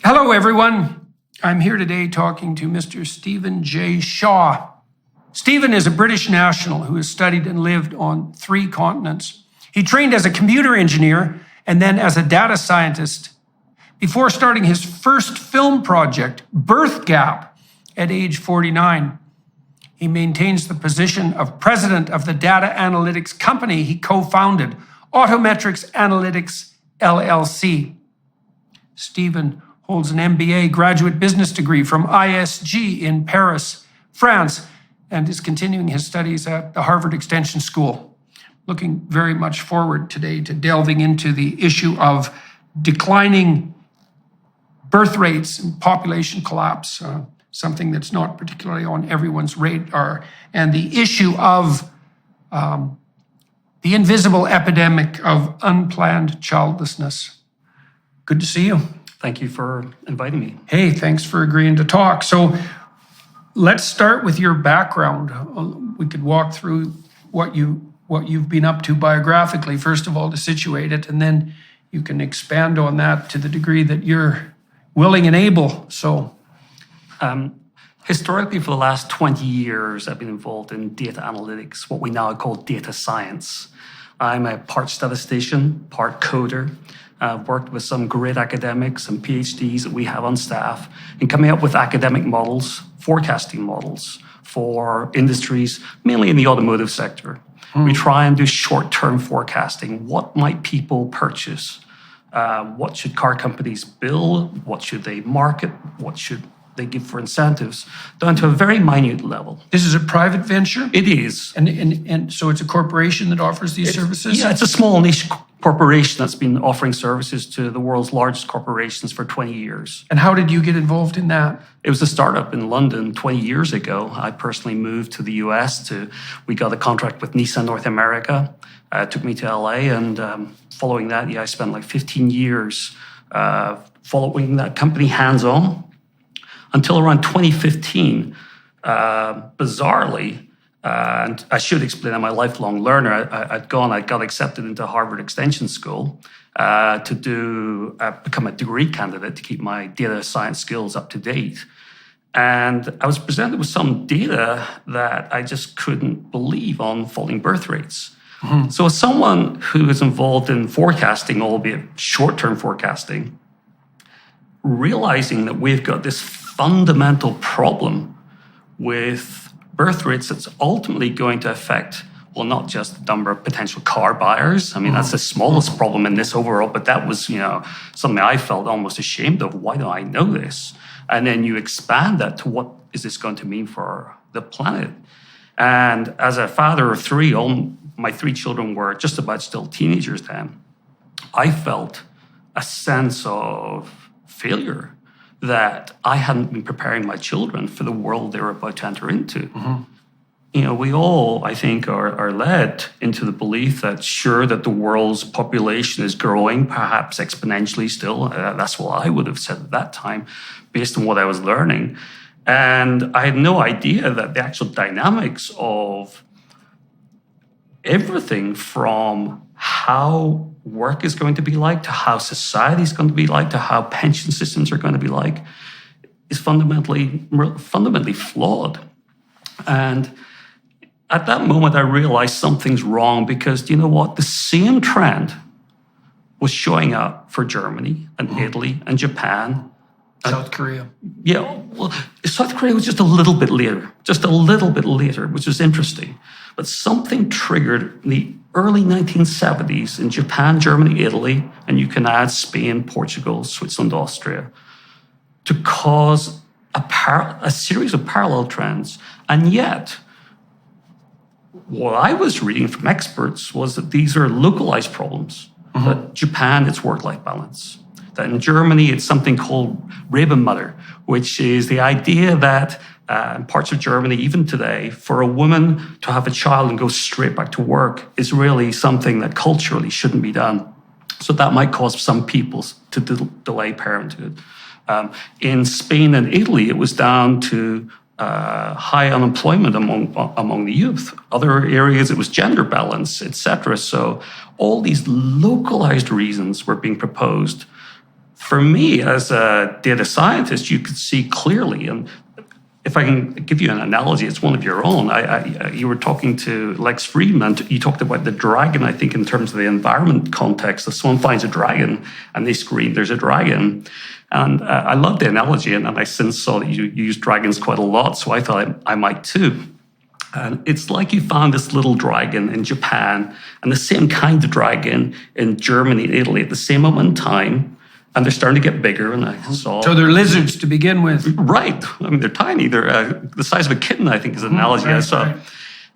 Hello, everyone. I'm here today talking to Mr. Stephen J. Shaw. Stephen is a British national who has studied and lived on 3 continents. He trained as a computer engineer and then as a data scientist before starting his first film project, Birth Gap, at age 49. He maintains the position of president of the data analytics company he co-founded, Autometrics Analytics, LLC. Stephen holds an MBA graduate business degree from ISG in Paris, France, and is continuing his studies at the Harvard Extension School. Looking very much forward today to delving into the issue of declining birth rates and population collapse, something that's not particularly on everyone's radar, and the issue of the invisible epidemic of unplanned childlessness. Good to see you. Thank you for inviting me. Hey, thanks for agreeing to talk. So let's start with your background. We could walk through what you've been up to biographically, first of all, to situate it, and then you can expand on that to the degree that you're willing and able. So, historically, for the last 20 years, I've been involved in data analytics, what we now call data science. I'm a part statistician, part coder. I've worked with some great academics and PhDs that we have on staff in coming up with academic models, forecasting models for industries, mainly in the automotive sector. We try and do short-term forecasting. What might people purchase? What should car companies build? What should they market? What should they give for incentives? Down to a very minute level. this is a private venture? It is. And so it's a corporation that offers these services? Yeah, it's a small niche corporation that's been offering services to the world's largest corporations for 20 years. And how did you get involved in that? It was a startup in London 20 years ago. I personally moved to the US we got a contract with Nissan North America. It took me to LA, and following that, I spent like 15 years following that company hands-on until around 2015. Bizarrely, and I should explain, I'm a lifelong learner. I got accepted into Harvard Extension School to become a degree candidate to keep my data science skills up to date. And I was presented with some data that I just couldn't believe on falling birth rates. Mm-hmm. So as someone who is involved in forecasting, albeit short-term forecasting, realizing that we've got this fundamental problem with birth rates that's ultimately going to affect, well, not just the number of potential car buyers. I mean, that's the smallest problem in this overall, but that was, something I felt almost ashamed of. Why do I know this? And then you expand that to what is this going to mean for the planet? And as a father of 3, all my 3 children were just about still teenagers then, I felt a sense of failure that I hadn't been preparing my children for the world they were about to enter into. Mm-hmm. We all, I think, are led into the belief that that the world's population is growing, perhaps exponentially still. That's what I would have said at that time, based on what I was learning. And I had no idea that the actual dynamics of everything from how work is going to be like, to how society is going to be like, to how pension systems are going to be like, is fundamentally flawed. And at that moment, I realized something's wrong, because, you know what? The same trend was showing up for Germany and Italy and Japan. South Korea. Yeah, well, South Korea was just a little bit later, which was interesting. But something triggered in the early 1970s in Japan, Germany, Italy, and you can add Spain, Portugal, Switzerland, Austria, to cause a series of parallel trends. And yet, what I was reading from experts was that these are localized problems. Mm-hmm. That Japan, it's work-life balance. That in Germany, it's something called Rabenmutter, which is the idea that in parts of Germany, even today, for a woman to have a child and go straight back to work is really something that culturally shouldn't be done. So that might cause some people to delay parenthood. In Spain and Italy, it was down to high unemployment among the youth. Other areas, it was gender balance, etc. So all these localized reasons were being proposed for me, as a data scientist, you could see clearly, and if I can give you an analogy, it's one of your own. You were talking to Lex Friedman. You talked about the dragon, I think, in terms of the environment context. If someone finds a dragon and they scream, there's a dragon. And I love the analogy, and I since saw that you use dragons quite a lot, so I thought I might too. And it's like you found this little dragon in Japan and the same kind of dragon in Germany and Italy at the same moment in time. And they're starting to get bigger, and I saw... So they're lizards to begin with. Right. I mean, they're tiny. They're the size of a kitten, I think, is an analogy I saw. Right.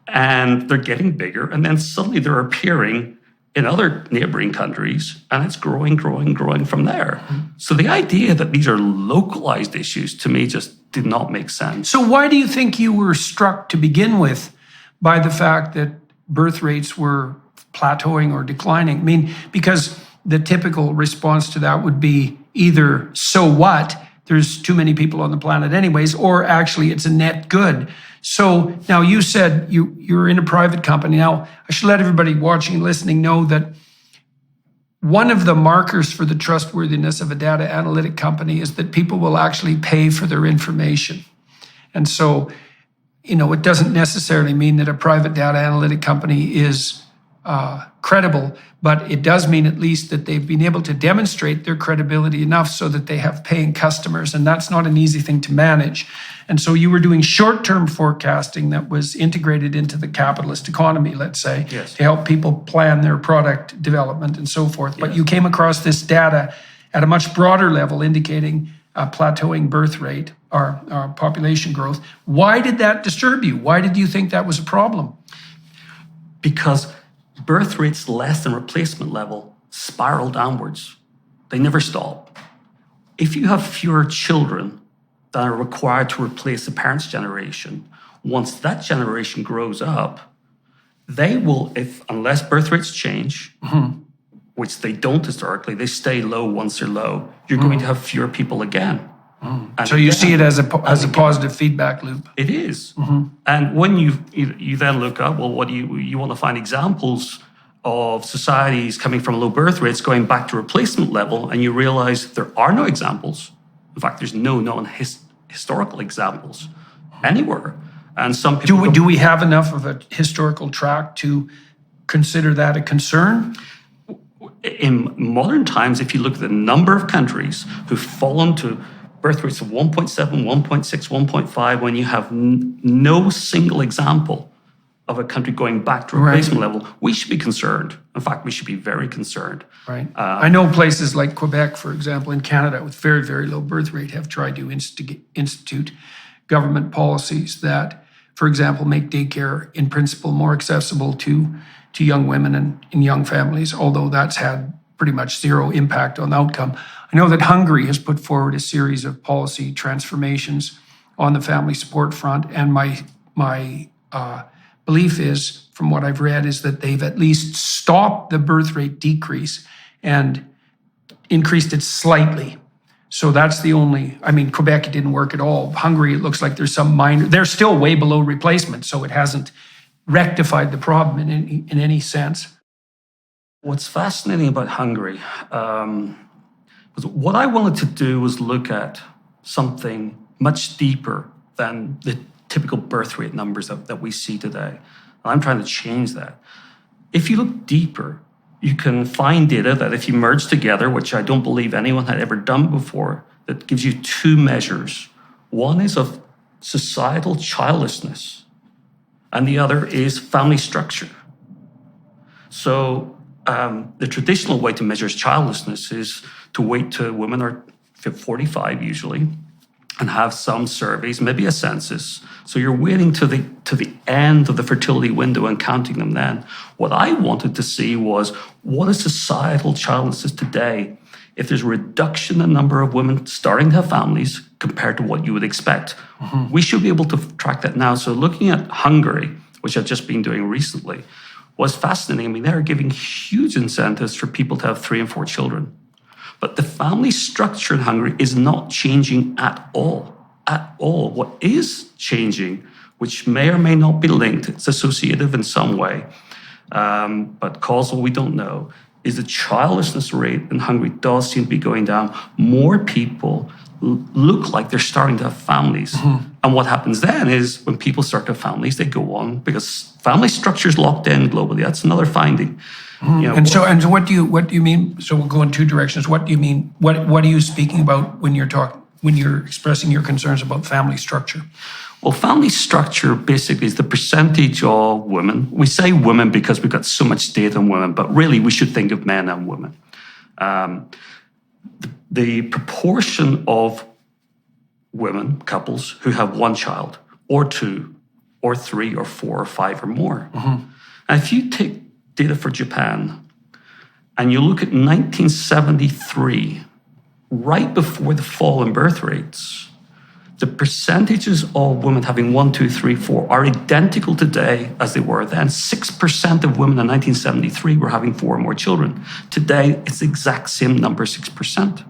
And they're getting bigger, and then suddenly they're appearing in other neighboring countries, and it's growing from there. So the idea that these are localized issues, to me, just did not make sense. So why do you think you were struck to begin with by the fact that birth rates were plateauing or declining? I mean, because the typical response to that would be either, so what, there's too many people on the planet anyways, or actually it's a net good. So now you said you're in a private company. Now, I should let everybody watching and listening know that one of the markers for the trustworthiness of a data analytic company is that people will actually pay for their information. And so, it doesn't necessarily mean that a private data analytic company is credible, but it does mean at least that they've been able to demonstrate their credibility enough so that they have paying customers, and that's not an easy thing to manage. And so you were doing short-term forecasting that was integrated into the capitalist economy, let's say, yes, to help people plan their product development and so forth. But yes, you came across this data at a much broader level indicating a plateauing birth rate or population growth. Why did that disturb you? Why did you think that was a problem? Because birth rates less than replacement level spiral downwards. They never stop. If you have fewer children that are required to replace the parents' generation, once that generation grows up, they will, unless birth rates change, which they don't historically, they stay low once they're low, you're going to have fewer people again. So you see it as a positive feedback loop. It is. And when you then look up, well, what do you want to find examples of societies coming from low birth rates going back to replacement level, and you realize there are no examples. In fact, there's no known historical examples anywhere. And some people do we have enough of a historical track to consider that a concern? In modern times, if you look at the number of countries who've fallen to birth rates of 1.7, 1.6, 1.5, when you have no single example of a country going back to replacement level, we should be concerned. In fact, we should be very concerned. Right. I know places like Quebec, for example, in Canada, with very, very low birth rate, have tried to institute government policies that, for example, make daycare in principle more accessible to young women and in young families, although that's had pretty much zero impact on the outcome. I know that Hungary has put forward a series of policy transformations on the family support front, and my belief is, from what I've read, is that they've at least stopped the birth rate decrease and increased it slightly. So that's the only, Quebec, it didn't work at all. Hungary, it looks like there's some minor, they're still way below replacement, so it hasn't rectified the problem in any sense. What's fascinating about Hungary was what I wanted to do was look at something much deeper than the typical birth rate numbers that we see today. I'm trying to change that. If you look deeper, you can find data that if you merge together, which I don't believe anyone had ever done before, that gives you two measures. One is of societal childlessness, and the other is family structure. So the traditional way to measure childlessness is to wait till women are 45 usually, and have some surveys, maybe a census. So you're waiting to the end of the fertility window and counting them then. What I wanted to see was, what is societal childlessness today? If there's a reduction in the number of women starting to have families compared to what you would expect, we should be able to track that now. So looking at Hungary, which I've just been doing recently, was fascinating. They're giving huge incentives for people to have 3 and 4 children. But the family structure in Hungary is not changing at all. At all. What is changing, which may or may not be linked, it's associative in some way, but causal we don't know, is the childlessness rate in Hungary does seem to be going down. More people look like they're starting to have families. And what happens then is when people start to have families, they go on because family structure is locked in globally. That's another finding. You know, And so what do you mean? So we'll go in two directions. What do you mean? What are you speaking about when you're expressing your concerns about family structure? well, family structure basically is the percentage of women. We say women because we've got so much data on women, but really we should think of men and women. The proportion of women, couples, who have one child, or two, or three, or four, or five, or more. Mm-hmm. And if you take data for Japan, and you look at 1973, right before the fall in birth rates, the percentages of women having 1, 2, 3, 4 are identical today as they were then. 6% of women in 1973 were having 4 or more children. Today, it's the exact same number, 6%.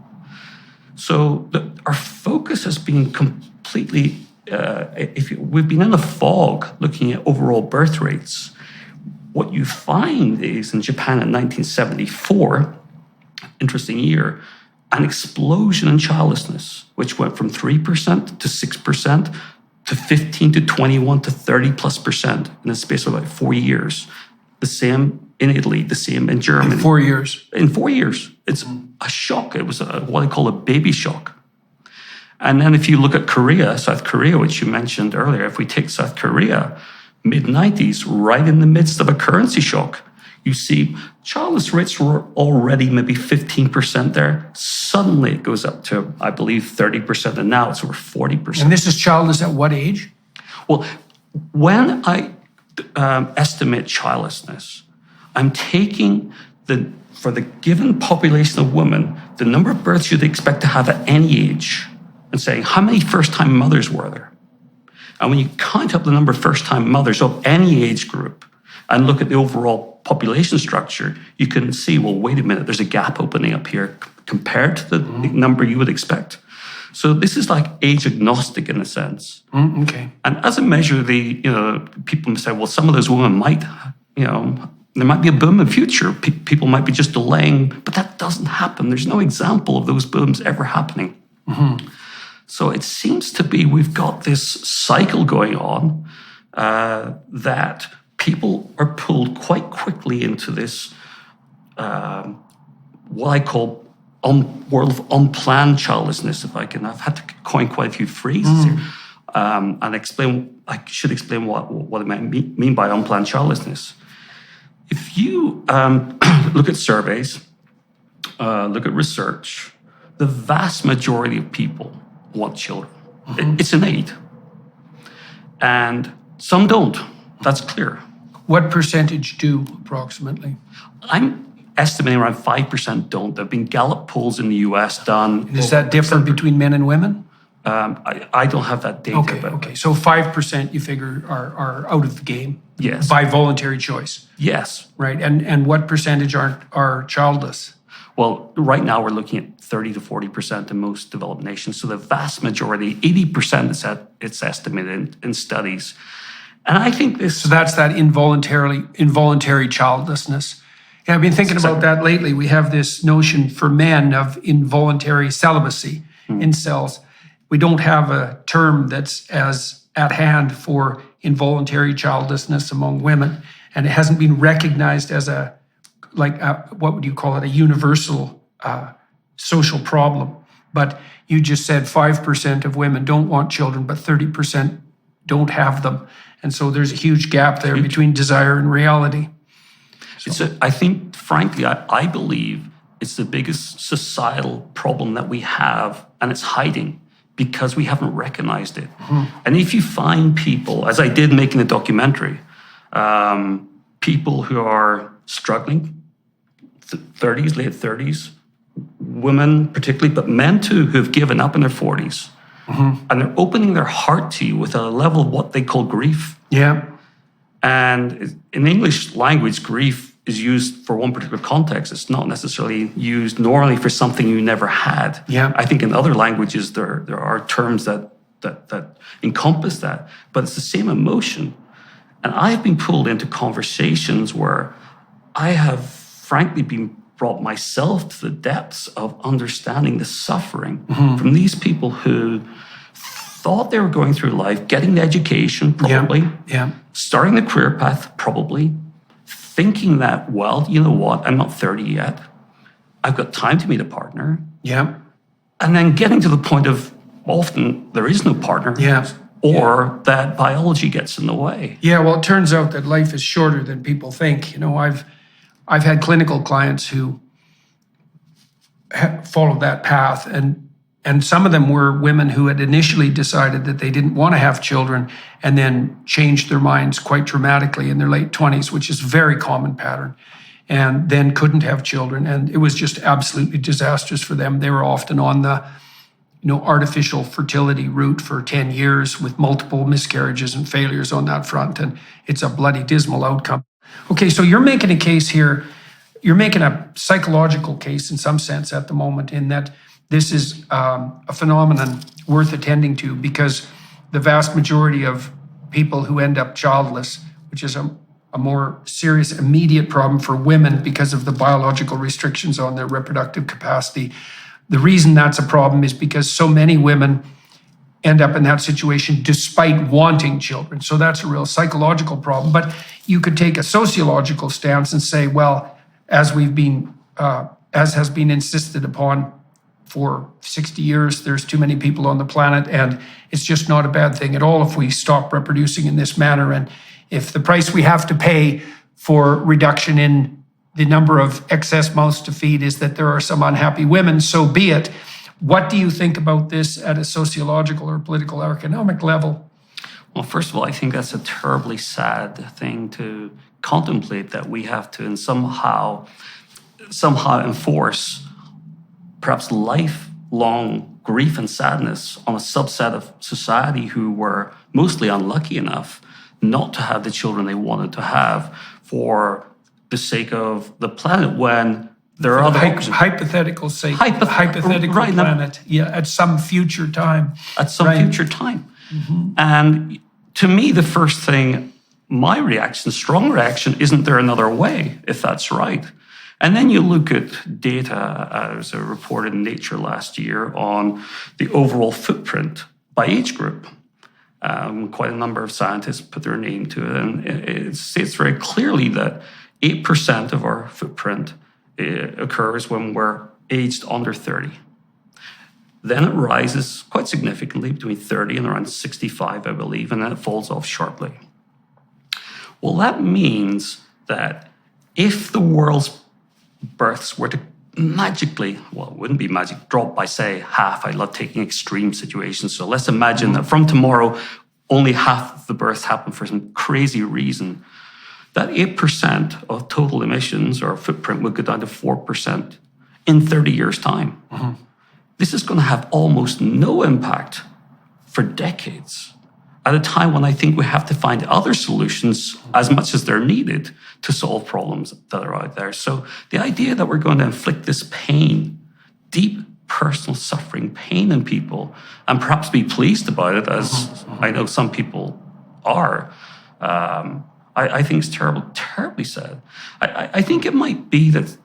So our focus has been completely, we've been in a fog looking at overall birth rates. What you find is in Japan in 1974, interesting year, an explosion in childlessness, which went from 3% to 6% to 15 to 21 to 30+% in the space of about 4 years. The same in Italy, the same in Germany. In 4 years. In 4 years. It's a shock. It was what I call a baby shock. And then if you look at Korea, South Korea, which you mentioned earlier, if we take South Korea, mid-90s, right in the midst of a currency shock, you see childless rates were already maybe 15% there. Suddenly it goes up to, I believe, 30%, and now it's over 40%. And this is childless at what age? Well, when I estimate childlessness, I'm taking for the given population of women, the number of births you'd expect to have at any age, and saying, how many first-time mothers were there? And when you count up the number of first-time mothers of any age group and look at the overall population structure, you can see, well, wait a minute, there's a gap opening up here compared to the number you would expect. So this is like age agnostic in a sense. Okay. And as a measure, people say, well, some of those women might, there might be a boom in the future. People might be just delaying, but that doesn't happen. There's no example of those booms ever happening. Mm-hmm. So it seems to be we've got this cycle going on that people are pulled quite quickly into this, what I call world of unplanned childlessness, if I can. I've had to coin quite a few phrases here and I should explain what I might mean by unplanned childlessness. If you look at surveys, look at research, the vast majority of people want children. Mm-hmm. It's innate. And some don't. That's clear. What percentage do, approximately? I'm estimating around 5% don't. There have been Gallup polls in the US done. Is that different between men and women? I don't have that data. Okay. So 5% you figure are out of the game? Yes. By voluntary choice? Yes. Right. And what percentage are childless? Well, right now we're looking at 30 to 40% in most developed nations. So the vast majority, 80% it's estimated in studies. And I think this... So that's that involuntary childlessness. Yeah, I've been thinking about that lately. We have this notion for men of involuntary celibacy, incels. We don't have a term that's as at hand for involuntary childlessness among women. And it hasn't been recognized as what would you call it, a universal social problem. But you just said 5% of women don't want children, but 30% don't have them. And so there's a huge gap there between desire and reality. I think, frankly, I believe it's the biggest societal problem that we have, and it's hiding because we haven't recognized it. Mm-hmm. And if you find people, as I did making the documentary, people who are struggling, 30s, late 30s, women particularly, but men too, who have given up in their 40s. Mm-hmm. And they're opening their heart to you with a level of what they call grief. Yeah. And in English language, grief is used for one particular context. It's not necessarily used normally for something you never had. Yeah. I think in other languages, there are terms that encompass that, but it's the same emotion. And I've been pulled into conversations where I have frankly been brought myself to the depths of understanding the suffering from these people who thought they were going through life, getting the education, probably, starting the career path, probably, thinking that, well, you know what, I'm not 30 yet. I've got time to meet a partner. Yeah. And then getting to the point of often there is no partner. Or that biology gets in the way. Yeah, well, it turns out that life is shorter than people think. You know, I've had clinical clients who followed that path, and some of them were women who had initially decided that they didn't want to have children and then changed their minds quite dramatically in their late 20s, which is a very common pattern, and then couldn't have children. And it was just absolutely disastrous for them. They were often on the artificial fertility route for 10 years with multiple miscarriages and failures on that front. And it's a bloody dismal outcome. Okay, so you're making a case here. You're making a psychological case in some sense at the moment, in that this is a phenomenon worth attending to, because the vast majority of people who end up childless, which is a more serious immediate problem for women because of the biological restrictions on their reproductive capacity. The reason that's a problem is because so many women end up in that situation despite wanting children. So that's a real psychological problem. But you could take a sociological stance and say, well, as has been insisted upon for 60 years, there's too many people on the planet, and it's just not a bad thing at all if we stop reproducing in this manner. And if the price we have to pay for reduction in the number of excess mouths to feed is that there are some unhappy women, so be it. What do you think about this at a sociological or political or economic level? Well, first of all, I think that's a terribly sad thing to contemplate, that we have to somehow enforce perhaps lifelong grief and sadness on a subset of society who were mostly unlucky enough not to have the children they wanted to have for the sake of the planet, when there are other hypothetical sake, hypothetical right, planet, at some future time. At some future time. And to me, the first thing, my reaction, strong reaction, isn't there another way, if that's right? And then you look at data, as a report in Nature last year, on the overall footprint by age group. Quite a number of scientists put their name to it, and it states very clearly that 8% of our footprint occurs when we're aged under 30. Then it rises quite significantly between 30 and around 65, I believe, and then it falls off sharply. Well, that means that if the world's births were to magically, well, it wouldn't be magic, drop by, say, half. I love taking extreme situations. So let's imagine that from tomorrow, only half of the births happen for some crazy reason. That 8% of total emissions or footprint would go down to 4% in 30 years' time. This is going to have almost no impact for decades, at a time when I think we have to find other solutions as much as they're needed to solve problems that are out there. So the idea that we're going to inflict this pain, deep personal suffering, pain in people, and perhaps be pleased about it, as I know some people are, I think it's terribly sad. I think it might be that,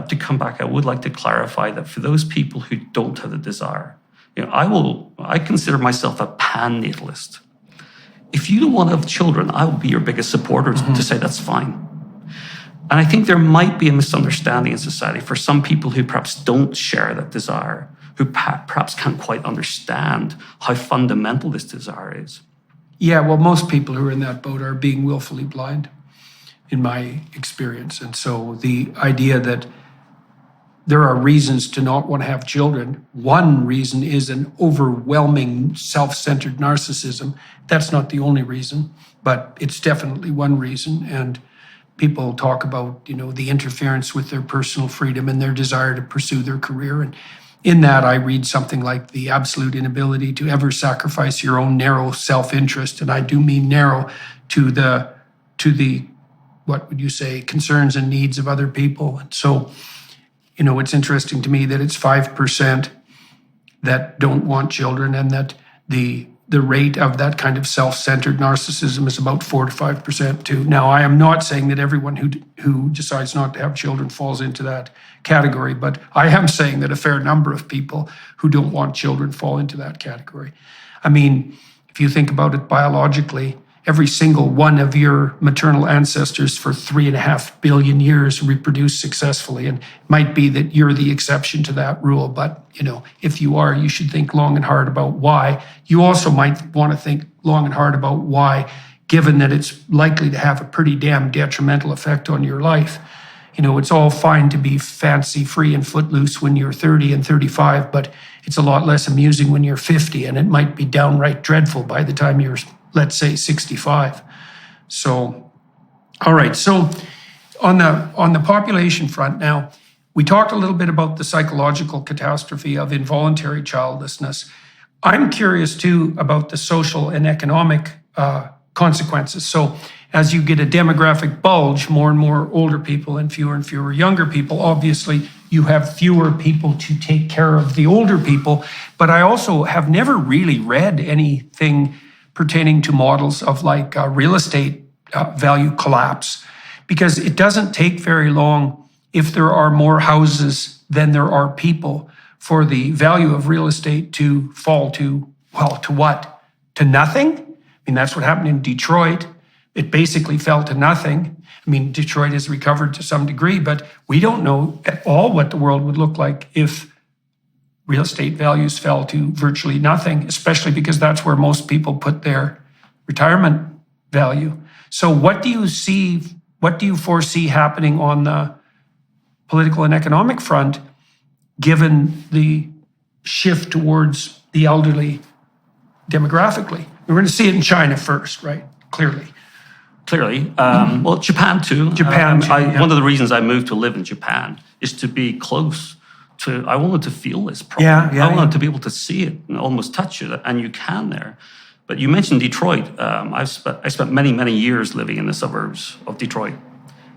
to come back, I would like to clarify that for those people who don't have the desire, I consider myself a pan-natalist. If you don't want to have children, I will be your biggest supporter to say that's fine. And I think there might be a misunderstanding in society for some people who perhaps don't share that desire, who perhaps can't quite understand how fundamental this desire is. Yeah, well, most people who are in that boat are being willfully blind, in my experience. And so the idea that there are reasons to not want to have children, one reason is an overwhelming self-centered narcissism. That's not the only reason, but it's definitely one reason. And people talk about, the interference with their personal freedom and their desire to pursue their career. And in that, I read something like the absolute inability to ever sacrifice your own narrow self-interest, and I do mean narrow, to the what would you say, concerns and needs of other people. And so, it's interesting to me that it's 5% that don't want children, and that the the rate of that kind of self-centered narcissism is about 4 to 5% too. Now, I am not saying that everyone who decides not to have children falls into that category, but I am saying that a fair number of people who don't want children fall into that category. I mean, if you think about it biologically, every single one of your maternal ancestors for 3.5 billion years reproduced successfully. And it might be that you're the exception to that rule, but if you are, you should think long and hard about why. You also might want to think long and hard about why, given that it's likely to have a pretty damn detrimental effect on your life. It's all fine to be fancy, free, and footloose when you're 30 and 35, but it's a lot less amusing when you're 50, and it might be downright dreadful by the time you're, let's say, 65. So, all right. So on the population front now, we talked a little bit about the psychological catastrophe of involuntary childlessness. I'm curious too about the social and economic consequences. So as you get a demographic bulge, more and more older people and fewer younger people, obviously you have fewer people to take care of the older people. But I also have never really read anything pertaining to models of like real estate value collapse, because it doesn't take very long if there are more houses than there are people for the value of real estate to fall to what? To nothing? I mean, that's what happened in Detroit. It basically fell to nothing. I mean, Detroit has recovered to some degree, but we don't know at all what the world would look like if real estate values fell to virtually nothing, especially because that's where most people put their retirement value. So what do you foresee happening on the political and economic front, given the shift towards the elderly demographically? We're going to see it in China first, right? Clearly. Well, Japan too. One of the reasons I moved to live in Japan is to be close to, I wanted to feel this problem. I wanted to be able to see it and almost touch it, and you can there. But you mentioned Detroit. I spent many years living in the suburbs of Detroit.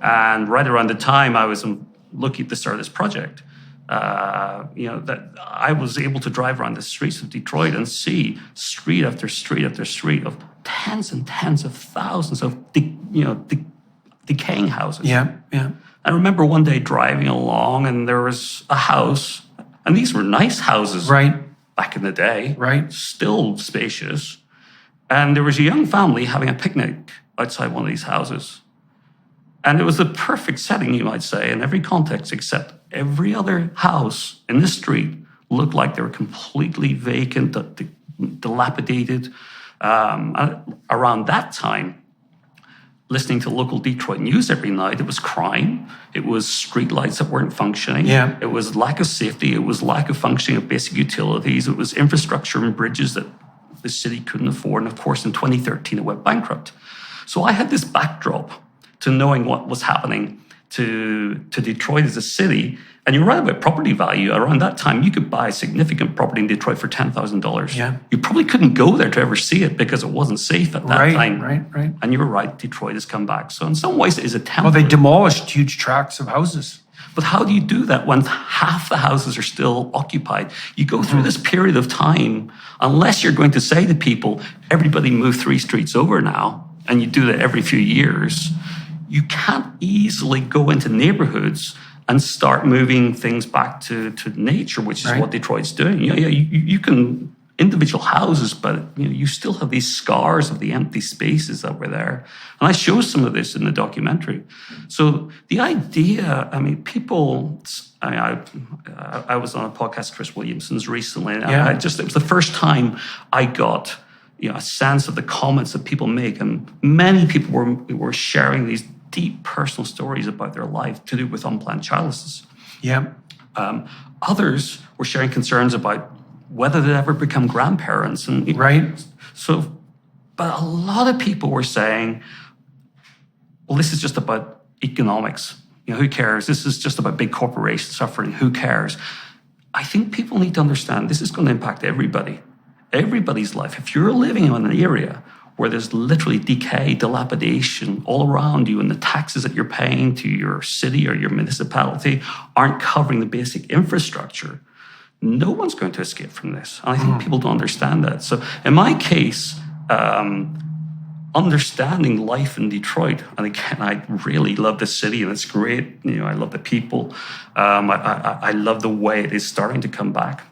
And right around the time I was looking at the start of this project, that I was able to drive around the streets of Detroit and see street after street after street of tens and tens of thousands of decaying houses. Yeah. I remember one day driving along, and there was a house, and these were nice houses, right, back in the day, right, still spacious, and there was a young family having a picnic outside one of these houses. And it was the perfect setting, you might say, in every context, except every other house in the street looked like they were completely vacant, dilapidated. Around that time, listening to local Detroit news every night, it was crime, it was streetlights that weren't functioning, it was lack of safety, it was lack of functioning of basic utilities, it was infrastructure and bridges that the city couldn't afford. And of course, in 2013, it went bankrupt. So I had this backdrop to knowing what was happening to Detroit as a city. And you're right about property value. Around that time, you could buy significant property in Detroit for $10,000. Yeah. You probably couldn't go there to ever see it because it wasn't safe at that time. Right. And you were right, Detroit has come back. So in some ways, it is a template. Well, they demolished huge tracts of houses. But how do you do that when half the houses are still occupied? You go through this period of time, unless you're going to say to people, everybody move 3 streets over now, and you do that every few years, you can't easily go into neighborhoods and start moving things back to nature, which is what Detroit's doing. You can individual houses, but you still have these scars of the empty spaces that were there. And I show some of this in the documentary. So the idea, I was on a podcast, Chris Williamson's recently, and it was the first time I got a sense of the comments that people make, and many people were sharing these deep personal stories about their life to do with unplanned childlessness. Yeah. Others were sharing concerns about whether they'd ever become grandparents. So, but a lot of people were saying, well, this is just about economics. Who cares? This is just about big corporations suffering. Who cares? I think people need to understand this is going to impact everybody's life. If you're living in an area where there's literally decay, dilapidation all around you, and the taxes that you're paying to your city or your municipality aren't covering the basic infrastructure, no one's going to escape from this. And I think people don't understand that. So in my case, understanding life in Detroit, and again, I really love the city and it's great. I love the people. I love the way it is starting to come back.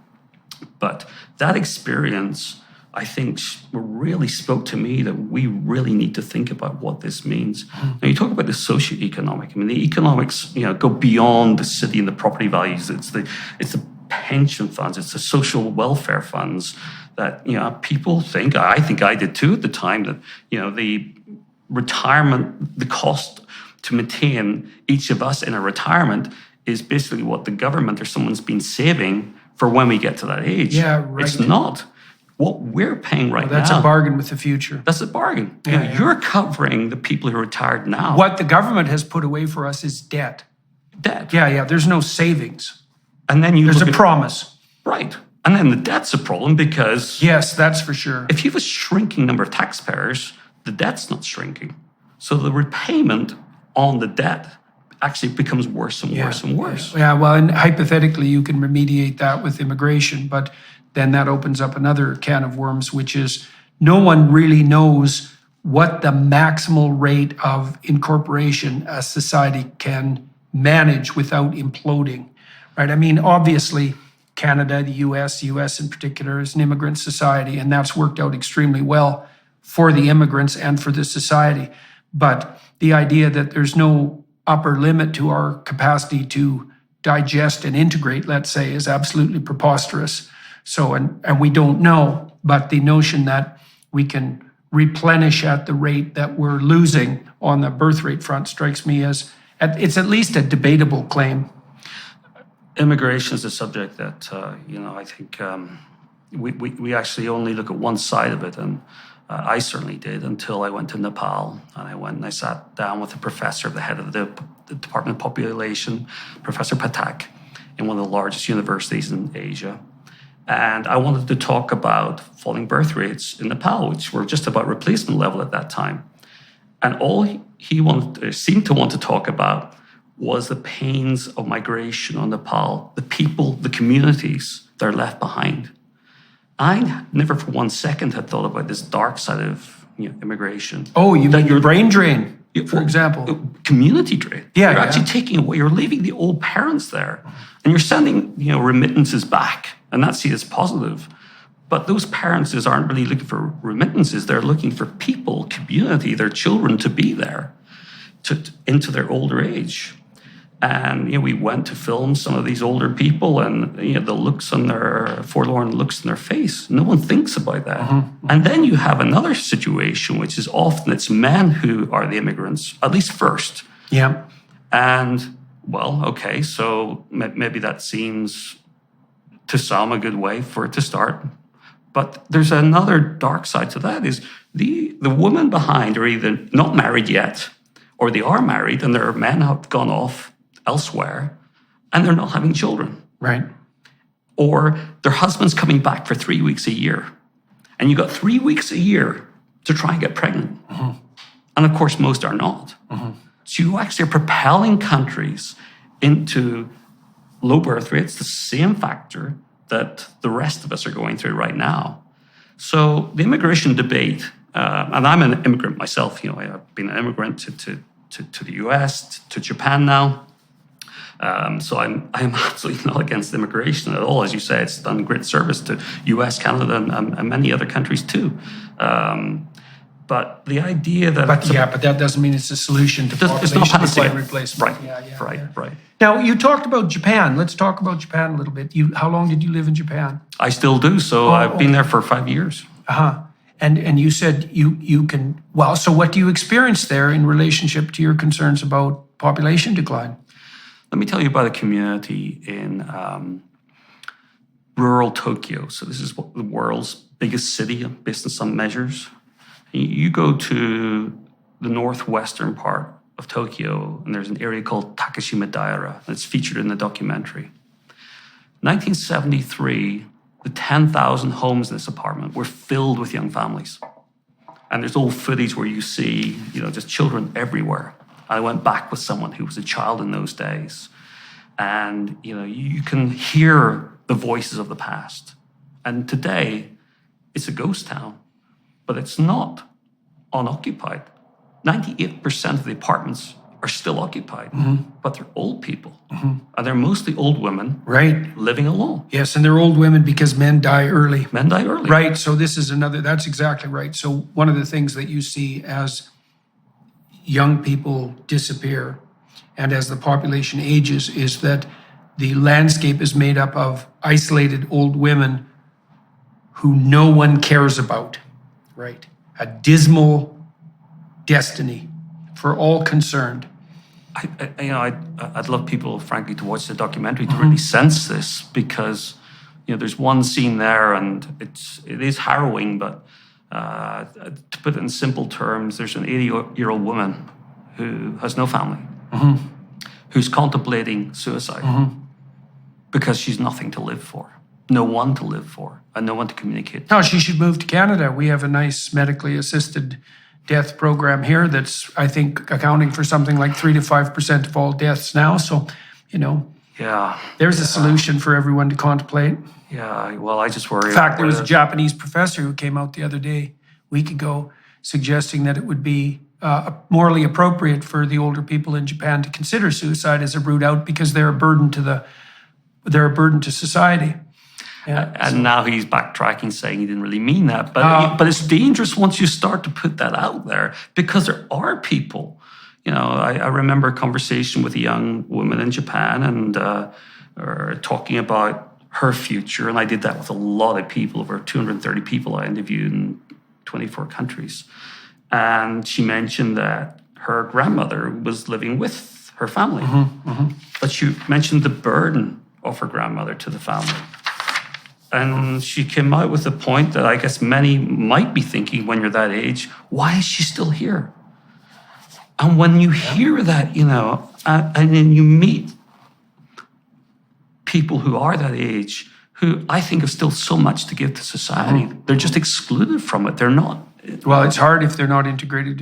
But that experience, I think, really spoke to me that we really need to think about what this means. Now, you talk about the socioeconomic. I mean, the economics, go beyond the city and the property values. It's the pension funds. It's the social welfare funds that people think. I think I did too at the time, that the retirement, the cost to maintain each of us in a retirement is basically what the government or someone's been saving for when we get to that age. Yeah, right. It's not. What we're paying right now. That's a bargain with the future. That's a bargain. You're covering the people who are retired now. What the government has put away for us is debt. Debt. Yeah. There's no savings. And then there's a promise. Right. And then the debt's a problem because... Yes, that's for sure. If you have a shrinking number of taxpayers, the debt's not shrinking. So the repayment on the debt actually becomes worse and worse and worse. Yeah, well, and hypothetically, you can remediate that with immigration, but then that opens up another can of worms, which is no one really knows what the maximal rate of incorporation a society can manage without imploding, right? I mean, obviously, Canada, the US in particular, is an immigrant society, and that's worked out extremely well for the immigrants and for the society. But the idea that there's no upper limit to our capacity to digest and integrate, let's say, is absolutely preposterous. So, and we don't know, but the notion that we can replenish at the rate that we're losing on the birth rate front strikes me as, it's at least a debatable claim. Immigration is a subject that, I think we actually only look at one side of it, and I certainly did until I went to Nepal, and I went and I sat down with the professor, the head of the Department of Population, Professor Patak, in one of the largest universities in Asia. And I wanted to talk about falling birth rates in Nepal, which were just about replacement level at that time. And all he seemed to want to talk about was the pains of migration on Nepal, the people, the communities that are left behind. I never for 1 second had thought about this dark side of immigration. Oh, you mean your brain drain, for example? Community drain. Yeah, you're actually taking away, you're leaving the old parents there, and you're sending remittances back, and that's seen as positive. But those parents aren't really looking for remittances, they're looking for people, community, their children to be there into their older age. And we went to film some of these older people, and the looks on their forlorn looks in their face. No one thinks about that. Mm-hmm. And then you have another situation, which is often it's men who are the immigrants, at least first. Yeah. And well, okay, so maybe that seems to some a good way for it to start. But there's another dark side to that: is the women behind are either not married yet, or they are married and their men have gone off elsewhere, and they're not having children. Right. Or their husband's coming back for 3 weeks a year. And you got 3 weeks a year to try and get pregnant. Mm-hmm. And of course, most are not. Mm-hmm. So you actually are propelling countries into low birth rates, the same factor that the rest of us are going through right now. So the immigration debate, and I'm an immigrant myself, I've been an immigrant to the US, to Japan now. So I'm absolutely not against immigration at all. As you say, it's done great service to US, Canada, and many other countries too. But the idea that... But that doesn't mean it's a solution to population decline replacement. Right. Now, you talked about Japan. Let's talk about Japan a little bit. How long did you live in Japan? I still do. So I've been there for 5 years. Uh-huh. And you said you can... Well, so what do you experience there in relationship to your concerns about population decline? Let me tell you about a community in rural Tokyo. So this is the world's biggest city based on some measures. You go to the northwestern part of Tokyo, and there's an area called Takashima Daira that's featured in the documentary. 1973, the 10,000 homes in this apartment were filled with young families. And there's old footage where you see, just children everywhere. I went back with someone who was a child in those days. And, you can hear the voices of the past. And today, it's a ghost town, but it's not unoccupied. 98% of the apartments are still occupied, but they're old people. And they're mostly old women living alone. Yes, and they're old women because men die early. Men die early. Right, so this is that's exactly right. So one of the things that you see as young people disappear and as the population ages is that the landscape is made up of isolated old women who no one cares about, right? A dismal destiny for all concerned. I'd love people, frankly, to watch the documentary to really sense this, because there's one scene there, and it is harrowing. But to put it in simple terms, there's an 80-year-old woman who has no family, who's contemplating suicide because she's nothing to live for, no one to live for, and no one to communicate. No, she should move to Canada. We have a nice medically assisted death program here that's, I think, accounting for something like 3 to 5% of all deaths now. So, there's a solution for everyone to contemplate. Yeah, well, I just worry. In fact, there was a Japanese professor who came out the other day, a week ago, suggesting that it would be morally appropriate for the older people in Japan to consider suicide as a route out because they're a burden to society. Yeah, and now he's backtracking, saying he didn't really mean that. But it's dangerous once you start to put that out there, because there are people. I remember a conversation with a young woman in Japan, and talking about her future. And I did that with a lot of people, over 230 people I interviewed in 24 countries. And she mentioned that her grandmother was living with her family. But she mentioned the burden of her grandmother to the family. And she came out with a point that I guess many might be thinking when you're that age: why is she still here? And when you hear that, and then you meet people who are that age, who I think have still so much to give to society, they're just excluded from it. They're not. Well, it's hard if they're not integrated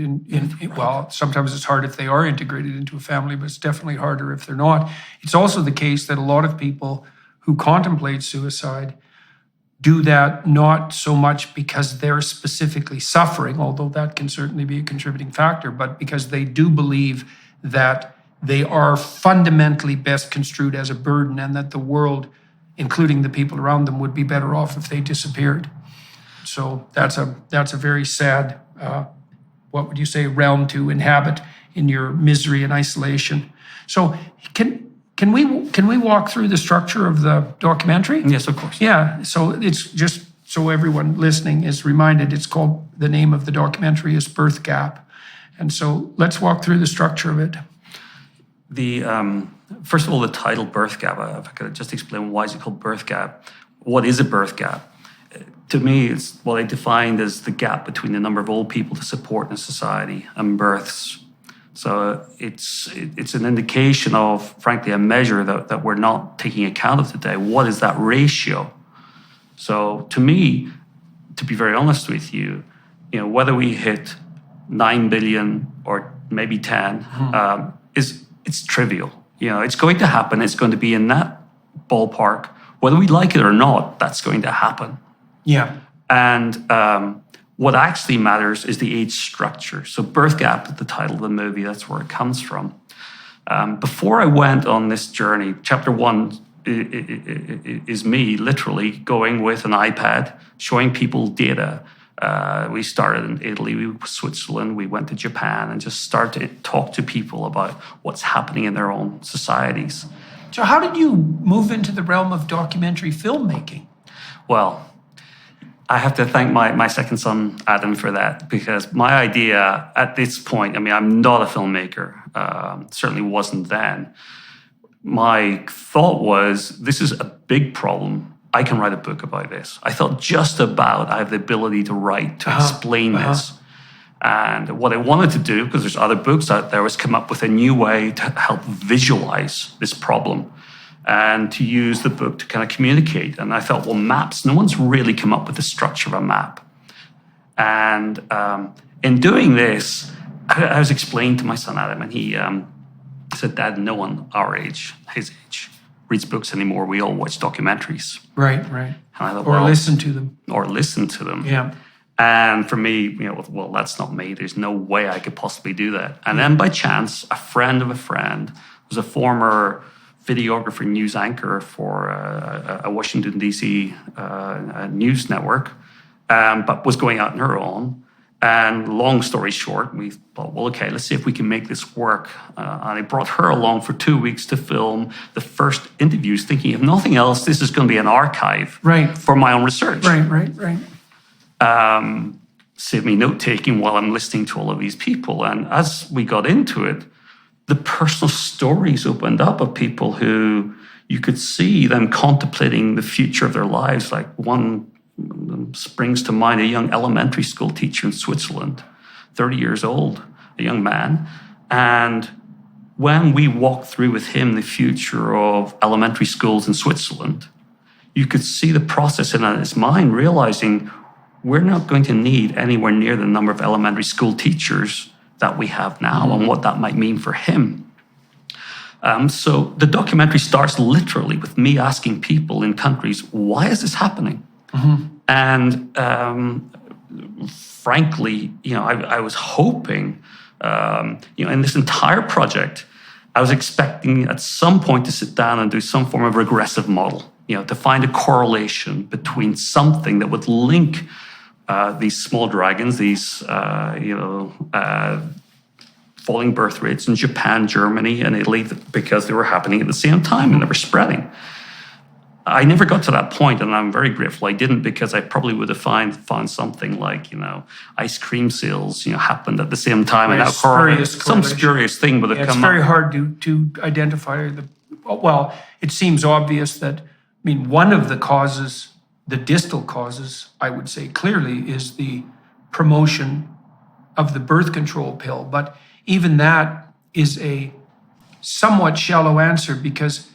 well, sometimes it's hard if they are integrated into a family, but it's definitely harder if they're not. It's also the case that a lot of people who contemplate suicide do that not so much because they're specifically suffering, although that can certainly be a contributing factor, but because they do believe that they are fundamentally best construed as a burden, and that the world, including the people around them, would be better off if they disappeared. So that's a very sad, what would you say, realm to inhabit in your misery and isolation. So can we walk through the structure of the documentary? Yes, of course. Yeah. So it's just so everyone listening is reminded. It's called, the name of the documentary is Birth Gap, and so let's walk through the structure of it. First of all, the title Birth Gap. If I could just explain, why is it called Birth Gap? What is a birth gap? To me, it's what I defined as the gap between the number of old people to support in society and births. So it's an indication of, frankly, a measure that we're not taking account of today. What is that ratio? So to me, to be very honest with you, whether we hit 9 billion or maybe 10, it's trivial. It's going to happen. It's going to be in that ballpark. Whether we like it or not, that's going to happen. Yeah. And what actually matters is the age structure. So Birth Gap, the title of the movie, that's where it comes from. Before I went on this journey, chapter 1 is me literally going with an iPad, showing people data. We started in Italy, we went to Switzerland, we went to Japan, and just started to talk to people about what's happening in their own societies. So how did you move into the realm of documentary filmmaking? Well, I have to thank my second son, Adam, for that, because my idea at this point, I'm not a filmmaker, certainly wasn't then. My thought was, this is a big problem. I can write a book about this. I thought just about I have the ability to write, to explain this. And what I wanted to do, because there's other books out there, was come up with a new way to help visualize this problem and to use the book to kind of communicate. And I thought, well, maps, no one's really come up with the structure of a map. And in doing this, I was explaining to my son Adam, and he said, opposite that no one our age, his age, reads books anymore. We all watch documentaries. Right. And I thought, Or listen to them. Or listen to them. Yeah. And for me, well, that's not me. There's no way I could possibly do that. And then by chance, a friend of a friend was a former videographer, news anchor for a Washington, D.C. News network, but was going out on her own. And long story short, we thought, well, okay, let's see if we can make this work. And I brought her along for 2 weeks to film the first interviews, thinking, if nothing else, this is going to be an archive for my own research. Right. Save me note-taking while I'm listening to all of these people. And as we got into it, the personal stories opened up of people who you could see them contemplating the future of their lives. Like one springs to mind, a young elementary school teacher in Switzerland, 30 years old, a young man. And when we walked through with him the future of elementary schools in Switzerland, you could see the process in his mind, realizing we're not going to need anywhere near the number of elementary school teachers that we have now and what that might mean for him. So the documentary starts literally with me asking people in countries, why is this happening? And frankly, I was hoping, in this entire project, I was expecting at some point to sit down and do some form of regressive model, to find a correlation between something that would link these small dragons, these, falling birth rates in Japan, Germany, and Italy, because they were happening at the same time and they were spreading. I never got to that point, and I'm very grateful I didn't, because I probably would have found something like, ice cream sales, happened at the same time, and that some spurious thing would have come up. It's very hard to identify well, it seems obvious that, one of the causes, the distal causes, I would say clearly, is the promotion of the birth control pill. But even that is a somewhat shallow answer, because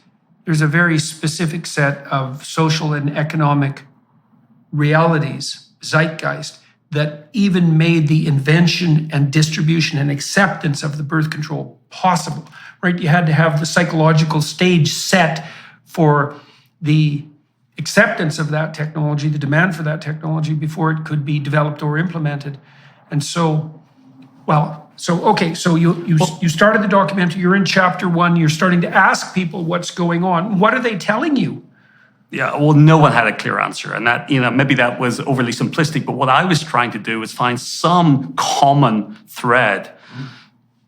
there's a very specific set of social and economic realities, zeitgeist, that even made the invention and distribution and acceptance of the birth control possible, right? You had to have the psychological stage set for the acceptance of that technology, the demand for that technology, before it could be developed or implemented. And so, so you started the documentary, you're in chapter 1, you're starting to ask people what's going on. What are they telling you? Yeah, well, no one had a clear answer. And that, maybe that was overly simplistic, but what I was trying to do was find some common thread.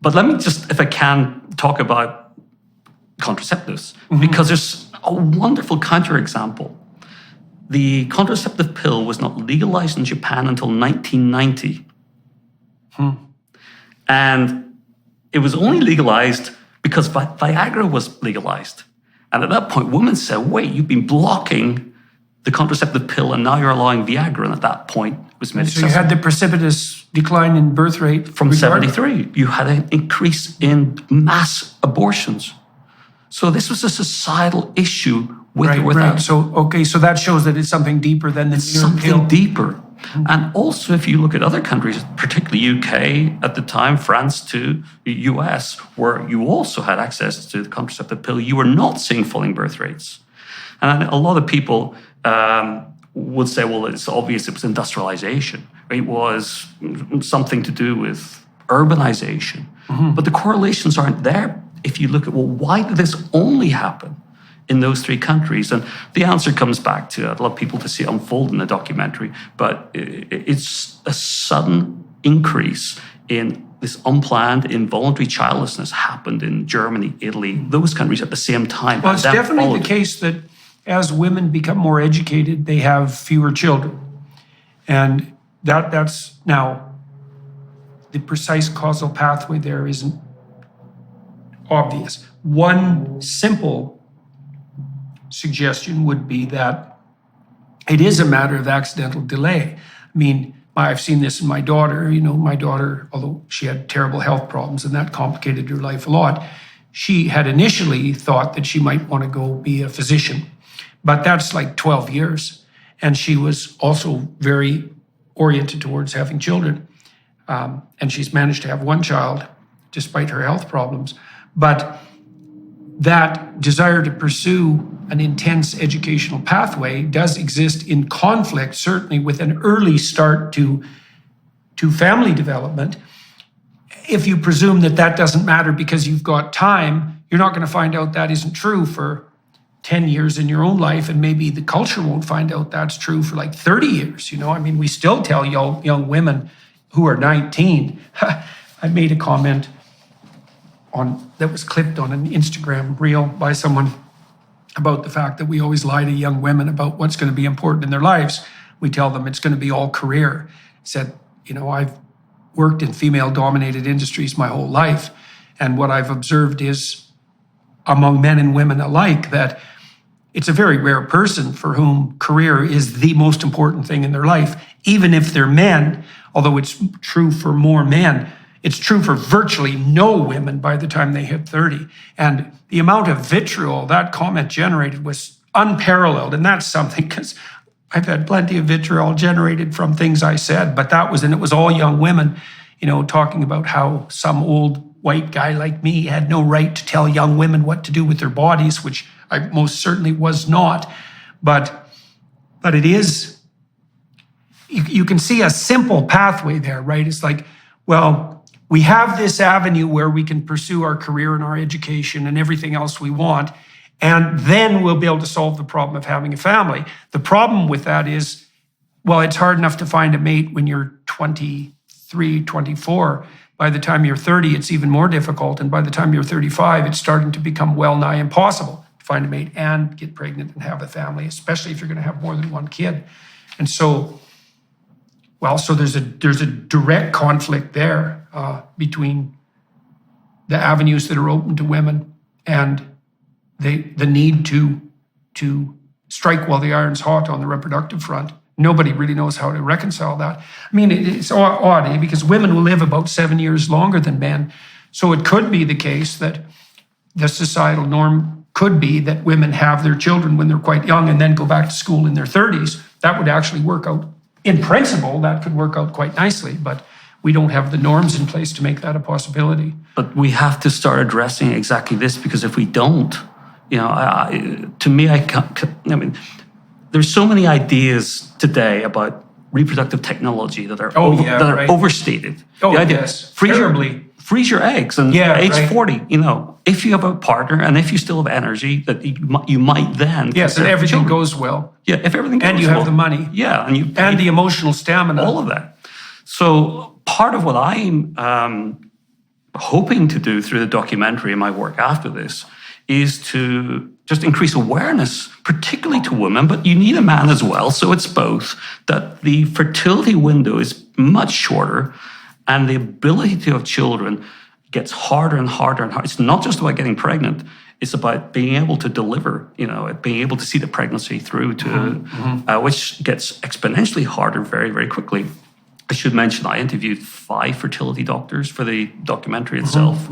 But let me just, if I can, talk about contraceptives, because there's a wonderful counterexample. The contraceptive pill was not legalized in Japan until 1990. And it was only legalized because Viagra was legalized. And at that point, women said, wait, you've been blocking the contraceptive pill and now you're allowing Viagra. And at that point, it was made accessible. So you had the precipitous decline in birth rate? From 73. You had an increase in mass abortions. So this was a societal issue with or without. Right. So that shows that it's something deeper than the something deeper. And also, if you look at other countries, particularly UK at the time, France too, US, where you also had access to the contraceptive pill, you were not seeing falling birth rates. And a lot of people would say, well, it's obvious it was industrialization. It was something to do with urbanization. But the correlations aren't there. If you look at, well, why did this only happen in those 3 countries? And the answer comes back to, I'd love people to see it unfold in the documentary, but it's a sudden increase in this unplanned, involuntary childlessness happened in Germany, Italy, those countries at the same time. Well, it's definitely the case that as women become more educated, they have fewer children. And that's now, the precise causal pathway there isn't obvious. One simple suggestion would be that it is a matter of accidental delay. I've seen this in my daughter. My daughter, although she had terrible health problems and that complicated her life a lot, she had initially thought that she might want to go be a physician. But that's like 12 years. And she was also very oriented towards having children. And she's managed to have 1 child despite her health problems. But that desire to pursue an intense educational pathway does exist in conflict, certainly with an early start to family development. If you presume that that doesn't matter because you've got time, you're not going to find out that isn't true for 10 years in your own life, and maybe the culture won't find out that's true for like 30 years. I mean, we still tell young women who are 19. I made a comment that was clipped on an Instagram reel by someone about the fact that we always lie to young women about what's going to be important in their lives. We tell them it's going to be all career. I said, I've worked in female-dominated industries my whole life, and what I've observed is among men and women alike that it's a very rare person for whom career is the most important thing in their life, even if they're men, although it's true for more men. It's true for virtually no women by the time they hit 30. And the amount of vitriol that comment generated was unparalleled. And that's something, because I've had plenty of vitriol generated from things I said, but and it was all young women, talking about how some old white guy like me had no right to tell young women what to do with their bodies, which I most certainly was not. But it is, you can see a simple pathway there, right? It's like, well, we have this avenue where we can pursue our career and our education and everything else we want, and then we'll be able to solve the problem of having a family. The problem with that is, well, it's hard enough to find a mate when you're 23, 24. By the time you're 30, it's even more difficult. And by the time you're 35, it's starting to become well nigh impossible to find a mate and get pregnant and have a family, especially if you're going to have more than one kid. And so there's a direct conflict there between the avenues that are open to women and the need to strike while the iron's hot on the reproductive front. Nobody really knows how to reconcile that. I mean, it's odd, because women will live about 7 years longer than men. So it could be the case that the societal norm could be that women have their children when they're quite young and then go back to school in their 30s. That would actually work out. In principle, that could work out quite nicely, but we don't have the norms in place to make that a possibility. But we have to start addressing exactly this, because if we don't, there's so many ideas today about reproductive technology that are overstated. Oh, yes, freeze your eggs, and age 40, if you have a partner and if you still have energy, that you might then. Yes, and everything goes well. Yeah, if everything goes well. And you have the money. Yeah, and the emotional stamina. All of that. So part of what I'm hoping to do through the documentary and my work after this is to just increase awareness, particularly to women, but you need a man as well, so it's both, that the fertility window is much shorter and the ability to have children gets harder and harder and harder. It's not just about getting pregnant, it's about being able to deliver, being able to see the pregnancy through to, which gets exponentially harder very, very quickly. I should mention I interviewed 5 fertility doctors for the documentary itself.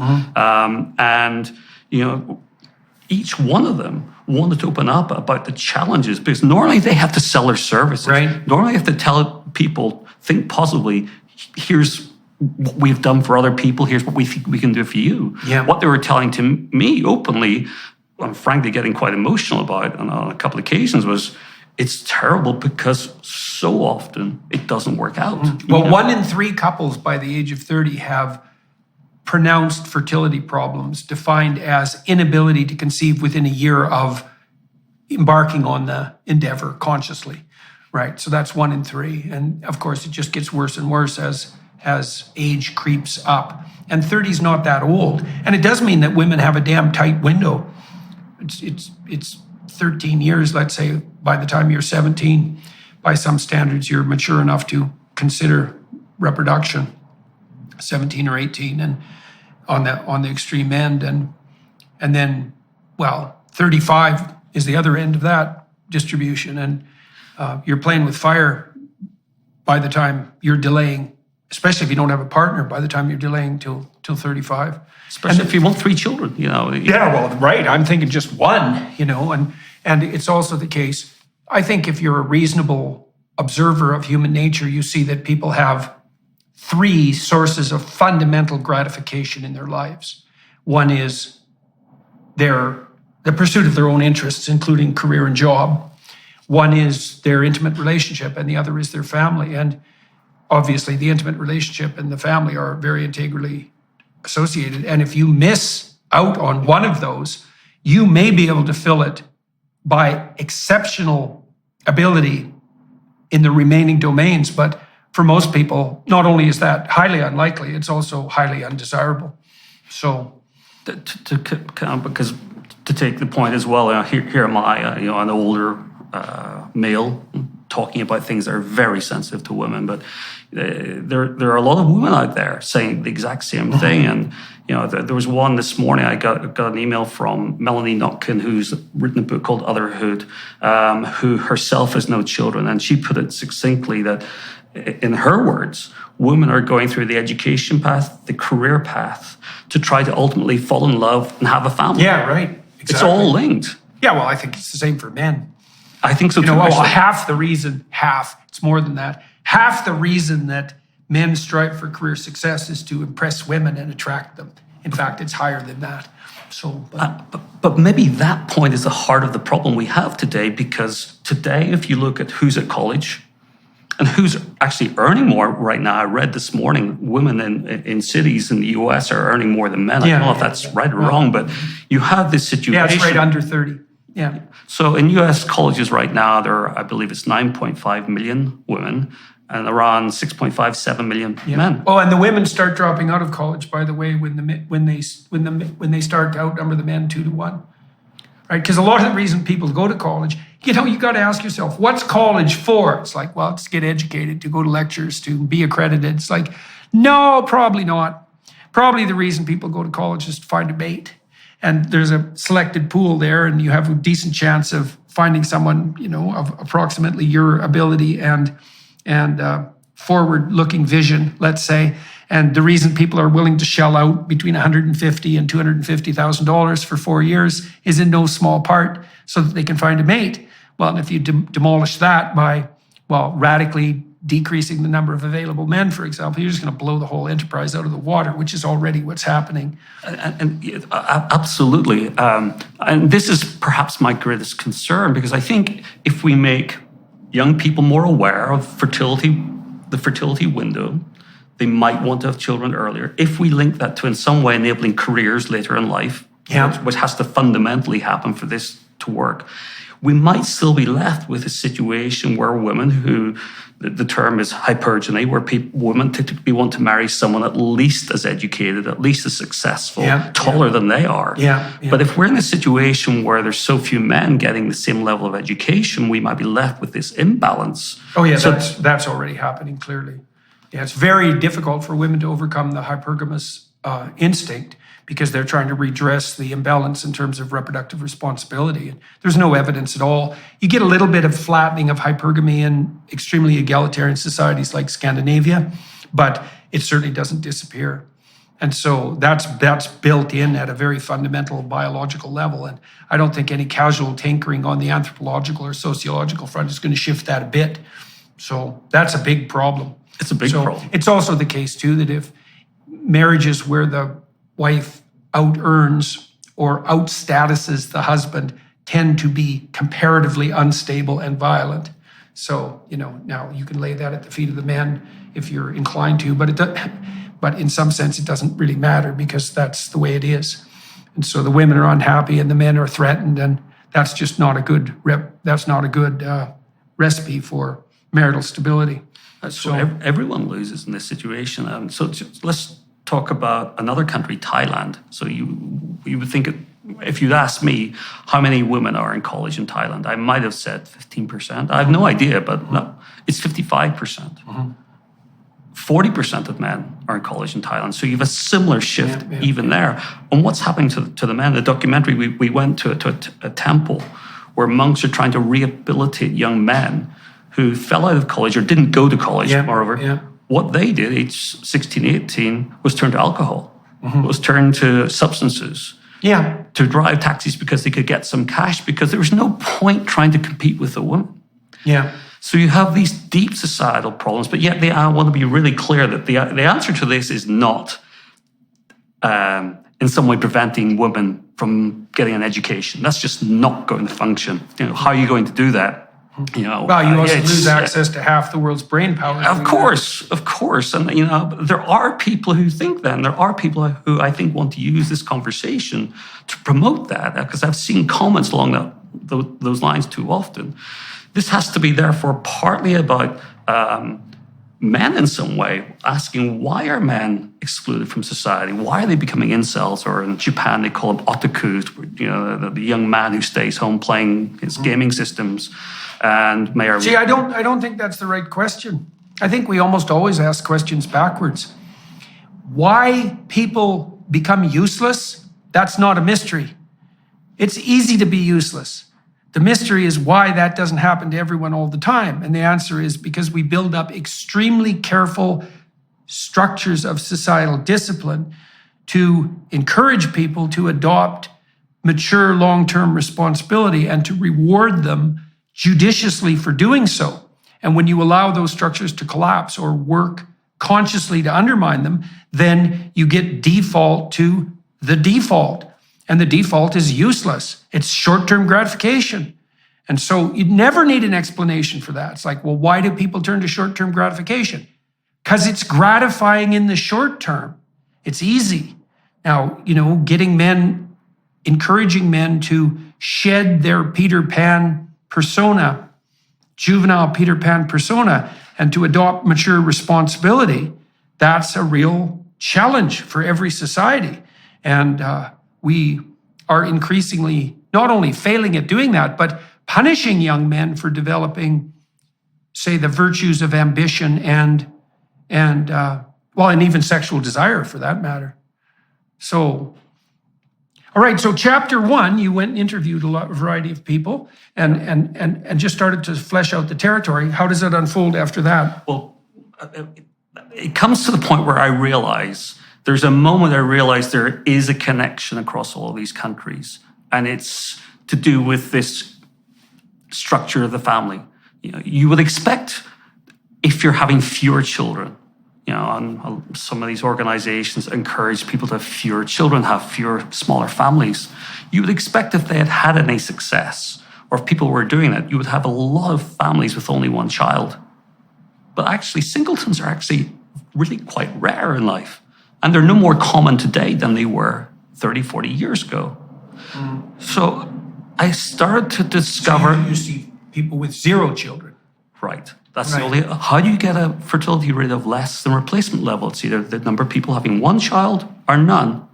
Each one of them wanted to open up about the challenges, because normally they have to sell their services. Right. Normally they have to tell people, think positively, here's what we've done for other people, here's what we think we can do for you. Yeah. What they were telling to me openly, I'm frankly getting quite emotional about on a couple of occasions, was it's terrible because so often it doesn't work out. Well, 1 in 3 couples by the age of 30 have pronounced fertility problems, defined as inability to conceive within a year of embarking on the endeavor consciously, right? So that's 1 in 3. And of course, it just gets worse and worse as age creeps up. And 30 is not that old. And it does mean that women have a damn tight window. It's 13 years, let's say, by the time you're 17. By some standards, you're mature enough to consider reproduction, 17 or 18, and on the extreme end, and then 35 is the other end of that distribution, and you're playing with fire by the time you're delaying, especially if you don't have a partner. By the time you're delaying till 35, especially if you want 3 children, Yeah, well, right. I'm thinking just 1, and it's also the case. I think if you're a reasonable observer of human nature, you see that people have 3 sources of fundamental gratification in their lives. One is the pursuit of their own interests, including career and job. One is their intimate relationship, and the other is their family. And obviously, the intimate relationship and the family are very integrally associated. And if you miss out on one of those, you may be able to fill it by exceptional ability in the remaining domains. But for most people, not only is that highly unlikely, it's also highly undesirable. So, because to take the point as well, here am I, an older male talking about things that are very sensitive to women, but there are a lot of women out there saying the exact same thing. And there was one this morning. I got an email from Melanie Nutkin, who's written a book called Otherhood, who herself has no children, and she put it succinctly that, in her words, women are going through the education path, the career path, to try to ultimately fall in love and have a family. Yeah, right. Exactly. It's all linked. Yeah, well, I think it's the same for men. I think so too. It's more than that. Half the reason that men strive for career success is to impress women and attract them. In fact, it's higher than that. So, but maybe that point is the heart of the problem we have today, because today, if you look at who's at college and who's actually earning more right now, I read this morning, women in cities in the US are earning more than men. I don't know if that's right or wrong, but you have this situation. Yeah, it's right under 30. Yeah. So in US colleges right now, there are, I believe it's 9.5 million women and around 6.57 million men. Oh, and the women start dropping out of college, by the way, when they start to outnumber the men 2 to 1. Right? Because a lot of the reason people go to college, you got to ask yourself, what's college for? It's like, well, it's to get educated, to go to lectures, to be accredited. It's like, no, probably not. Probably the reason people go to college is to find a mate. And there's a selected pool there, and you have a decent chance of finding someone, of approximately your ability and forward-looking vision, let's say. And the reason people are willing to shell out between $150,000 and $250,000 for 4 years is in no small part so that they can find a mate. Well, and if you demolish that by, radically decreasing the number of available men, for example, you're just going to blow the whole enterprise out of the water, which is already what's happening. And absolutely. And this is perhaps my greatest concern, because I think if we make young people more aware of fertility, the fertility window, they might want to have children earlier. If we link that to in some way enabling careers later in life, which has to fundamentally happen for this to work, we might still be left with a situation where women who, the term is hypergamy, where women typically want to marry someone at least as educated, at least as successful, taller than they are. But if we're in a situation where there's so few men getting the same level of education, we might be left with this imbalance. Oh yeah, so that's already happening, clearly. Yeah, it's very difficult for women to overcome the hypergamous instinct, because they're trying to redress the imbalance in terms of reproductive responsibility. And there's no evidence at all. You get a little bit of flattening of hypergamy in extremely egalitarian societies like Scandinavia, but it certainly doesn't disappear. And so that's built in at a very fundamental biological level. And I don't think any casual tinkering on the anthropological or sociological front is going to shift that a bit. So that's a big problem. It's a big problem. It's also the case, too, that if marriages where the wife out-earns or out-statuses the husband tend to be comparatively unstable and violent. So, now you can lay that at the feet of the men if you're inclined to, but in some sense it doesn't really matter, because that's the way it is. And so the women are unhappy and the men are threatened, and that's just not a good recipe for marital stability. So everyone loses in this situation. So let's talk about another country, Thailand. So you would think, if you'd asked me how many women are in college in Thailand, I might have said 15%. I have no idea, but no, it's 55%. 40% of men are in college in Thailand. So you have a similar shift even there. And what's happening to the men? The documentary, we went to a temple where monks are trying to rehabilitate young men who fell out of college or didn't go to college, moreover. What they did, age 16, 18, was turn to alcohol, was turn to substances, to drive taxis because they could get some cash, because there was no point trying to compete with a woman. So you have these deep societal problems, but yet I want to be really clear that the answer to this is not in some way preventing women from getting an education. That's just not going to function. How are you going to do that? Well, you also lose access to half the world's brain power. Of course. And, there are people who think that, and there are people who I think want to use this conversation to promote that, because I've seen comments along those lines too often. This has to be, therefore, partly about men in some way, asking why are men excluded from society? Why are they becoming incels? Or in Japan, they call them otakus, the young man who stays home playing his gaming systems. And See, I don't think that's the right question. I think we almost always ask questions backwards. Why people become useless, that's not a mystery. It's easy to be useless. The mystery is why that doesn't happen to everyone all the time. And the answer is because we build up extremely careful structures of societal discipline to encourage people to adopt mature long-term responsibility and to reward them judiciously for doing so. And when you allow those structures to collapse or work consciously to undermine them, then you get default to the default. And the default is useless. It's short-term gratification. And so you never need an explanation for that. It's like, well, why do people turn to short-term gratification? Because it's gratifying in the short term. It's easy. Now, encouraging men to shed their Peter Pan persona, juvenile Peter Pan persona, and to adopt mature responsibility, that's a real challenge for every society. And we are increasingly not only failing at doing that, but punishing young men for developing, say, the virtues of ambition and even sexual desire for that matter. So, all right, so chapter 1, you went and interviewed a variety of people and just started to flesh out the territory. How does it unfold after that? Well, it comes to the point where there's a moment I realize there is a connection across all of these countries, and it's to do with this structure of the family. You would expect, if you're having fewer children, and some of these organizations encourage people to have fewer children, have fewer, smaller families. You would expect if they had any success, or if people were doing that, you would have a lot of families with only one child. But actually, singletons are actually really quite rare in life. And they're no more common today than they were 30, 40 years ago. So I started to discover... So you see people with 0 children. Right. That's the only... How do you get a fertility rate of less than replacement level? It's either the number of people having one child or none.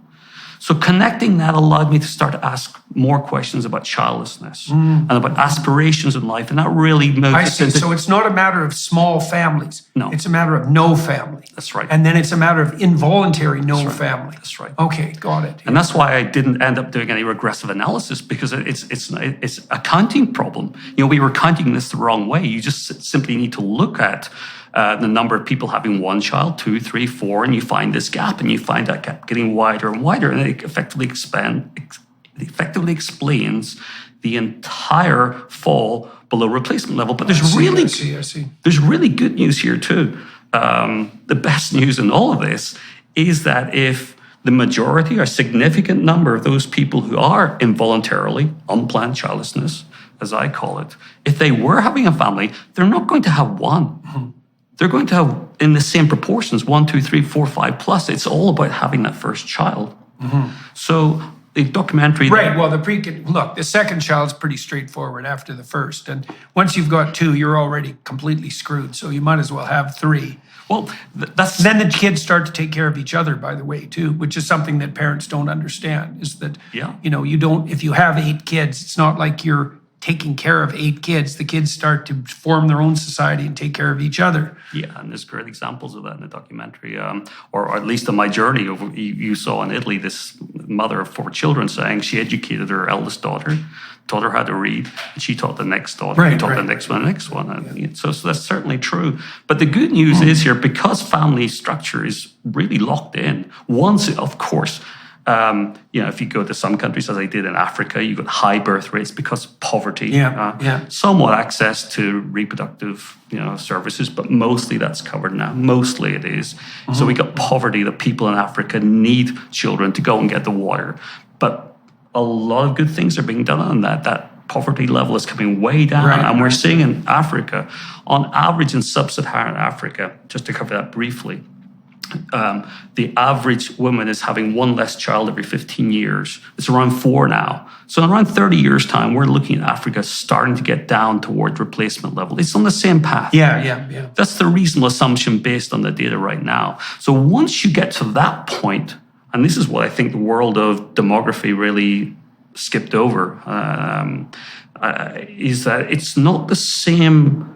So connecting that allowed me to start to ask more questions about childlessness and about aspirations in life. And that really moved us into... So it's not a matter of small families. No. It's a matter of no family. That's right. And then it's a matter of involuntary family. That's right. Okay, got it. And that's why I didn't end up doing any regressive analysis, because it's a counting problem. We were counting this the wrong way. You just simply need to look at the number of people having one child, 2, 3, 4, and you find this gap, and you find that gap getting wider and wider, and it effectively explains the entire fall below replacement level. But there's really good news here too. The best news in all of this is that if the majority or significant number of those people who are involuntarily unplanned childlessness, as I call it, if they were having a family, they're not going to have one. They're going to have, in the same proportions, 1, 2, 3, 4, 5 plus. It's all about having that first child. So the documentary... Right, well, the second child's pretty straightforward after the first. And once you've got 2, you're already completely screwed. So you might as well have 3. Well, that's... Then the kids start to take care of each other, by the way, too, which is something that parents don't understand, is that, you don't... If you have 8 kids, it's not like you're taking care of 8 kids. The kids start to form their own society and take care of each other. Yeah, and there's great examples of that in the documentary. Or at least on my journey, you saw in Italy this mother of 4 children saying she educated her eldest daughter, taught her how to read, and she taught the next daughter, and taught the next one. And so that's certainly true. But the good news is here, because family structure is really locked in, once, of course, if you go to some countries, as I did in Africa, you've got high birth rates because of poverty. Somewhat access to reproductive, services, but mostly that's covered now. Mostly it is. So we got poverty that people in Africa need children to go and get the water. But a lot of good things are being done on that. That poverty level is coming way down. Right, and we're right. seeing in Africa, on average in sub-Saharan Africa, just to cover that briefly, the average woman is having one less child every 15 years. It's around 4 now. So in around 30 years' time, we're looking at Africa starting to get down toward replacement level. It's on the same path. Yeah. That's the reasonable assumption based on the data right now. So once you get to that point, and this is what I think the world of demography really skipped over, is that it's not the same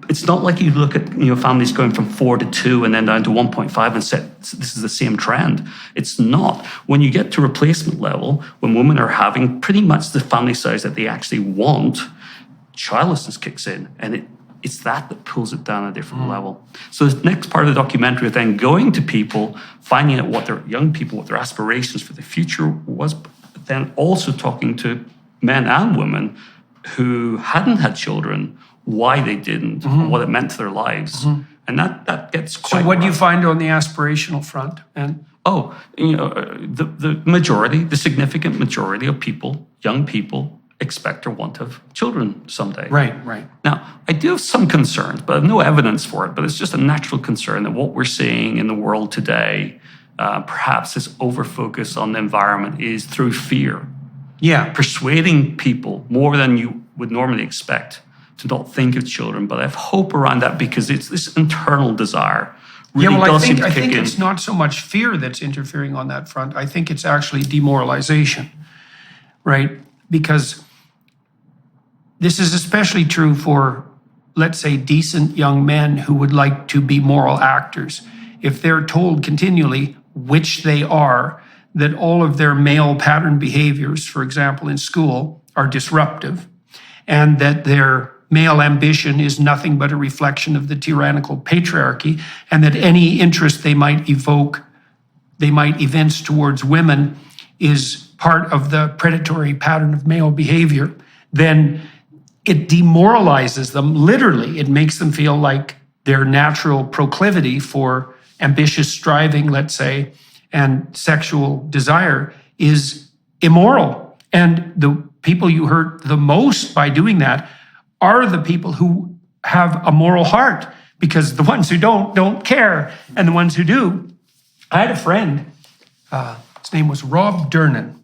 it's not like you look at families going from 4 to 2 and then down to 1.5 and say this is the same trend. It's not. When you get to replacement level, when women are having pretty much the family size that they actually want, childlessness kicks in, and it's that pulls it down a different level. So the next part of the documentary is then going to people, finding out what their aspirations for the future was, but then also talking to men and women who hadn't had children, why they didn't, what it meant to their lives. And that gets quite... So what do you find on the aspirational front? And the majority, the significant majority of people, young people, expect or want to have children someday. Right. Now, I do have some concerns, but I have no evidence for it, but it's just a natural concern that what we're seeing in the world today, perhaps this over-focus on the environment is through fear. Yeah. Persuading people more than you would normally expect to not think of children, but I have hope around that because it's this internal desire. Really I does seem think to kick in. it's not so much fear that's interfering on that front. I think it's actually demoralization, right? Because this is especially true for, let's say, decent young men who would like to be moral actors. If they're told continually, which they are, that all of their male pattern behaviors, for example, in school, are disruptive, and that their male ambition is nothing but a reflection of the tyrannical patriarchy, and that any interest they might evince towards women is part of the predatory pattern of male behavior, then it demoralizes them. Literally, it makes them feel like their natural proclivity for ambitious striving, let's say, and sexual desire is immoral. And the people you hurt the most by doing that are the people who have a moral heart, because the ones who don't care, and the ones who do. I had a friend, his name was Rob Durnan,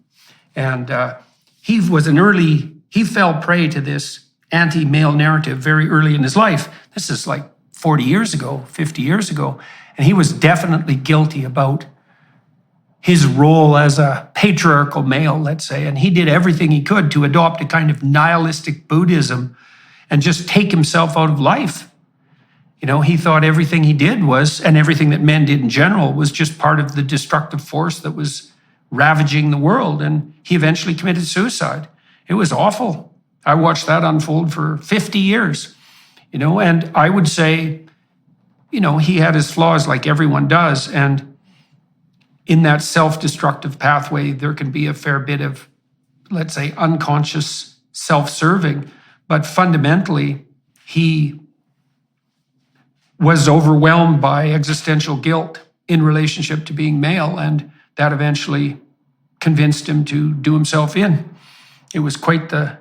and he fell prey to this anti-male narrative very early in his life. This is like 40 years ago, 50 years ago, and he was definitely guilty about his role as a patriarchal male, let's say, and he did everything he could to adopt a kind of nihilistic Buddhism and just take himself out of life. He thought everything he did was, and everything that men did in general, was just part of the destructive force that was ravaging the world, and he eventually committed suicide. It was awful. I watched that unfold for 50 years, and I would say, he had his flaws like everyone does, and in that self-destructive pathway, there can be a fair bit of, let's say, unconscious self-serving, but fundamentally, he was overwhelmed by existential guilt in relationship to being male, and that eventually convinced him to do himself in. It was quite the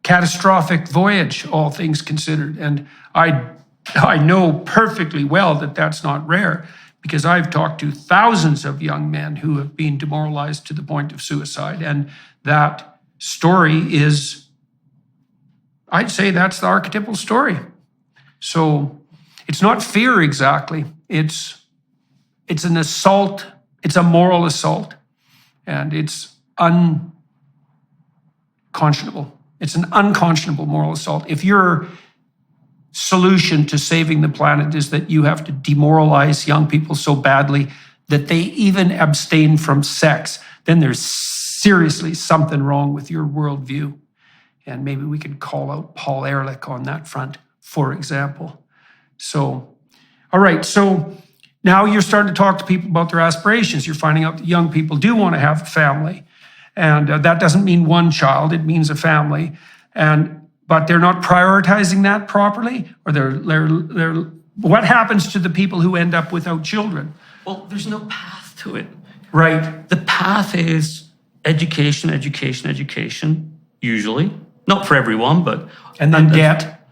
catastrophic voyage, all things considered, and I know perfectly well that that's not rare, because I've talked to thousands of young men who have been demoralized to the point of suicide. And that story is, I'd say that's the archetypal story. So it's not fear exactly. It's an assault. It's a moral assault. And it's unconscionable. It's an unconscionable moral assault. If your solution to saving the planet is that you have to demoralize young people so badly that they even abstain from sex, then there's seriously something wrong with your worldview. And maybe we could call out Paul Ehrlich on that front, for example. So, all right, so now you're starting to talk to people about their aspirations. You're finding out that young people do want to have a family. And that doesn't mean one child, it means a family. But they're not prioritizing that properly, or they're what happens to the people who end up without children? Well, there's no path to it. Right. The path is education, education, education, usually. Not for everyone, but... And then debt.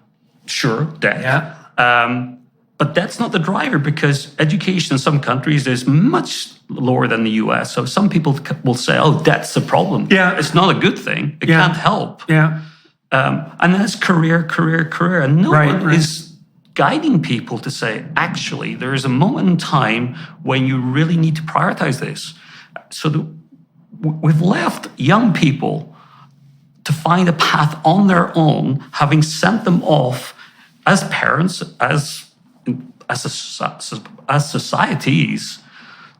Sure, debt. Yeah. But that's not the driver, because education in some countries is much lower than the US. So some people will say, oh, debt's the problem. Yeah. It's not a good thing. It can't help. Yeah. And then it's career. And no one right. is guiding people to say, actually, there is a moment in time when you really need to prioritize this. So we've left young people to find a path on their own, having sent them off as parents, as societies,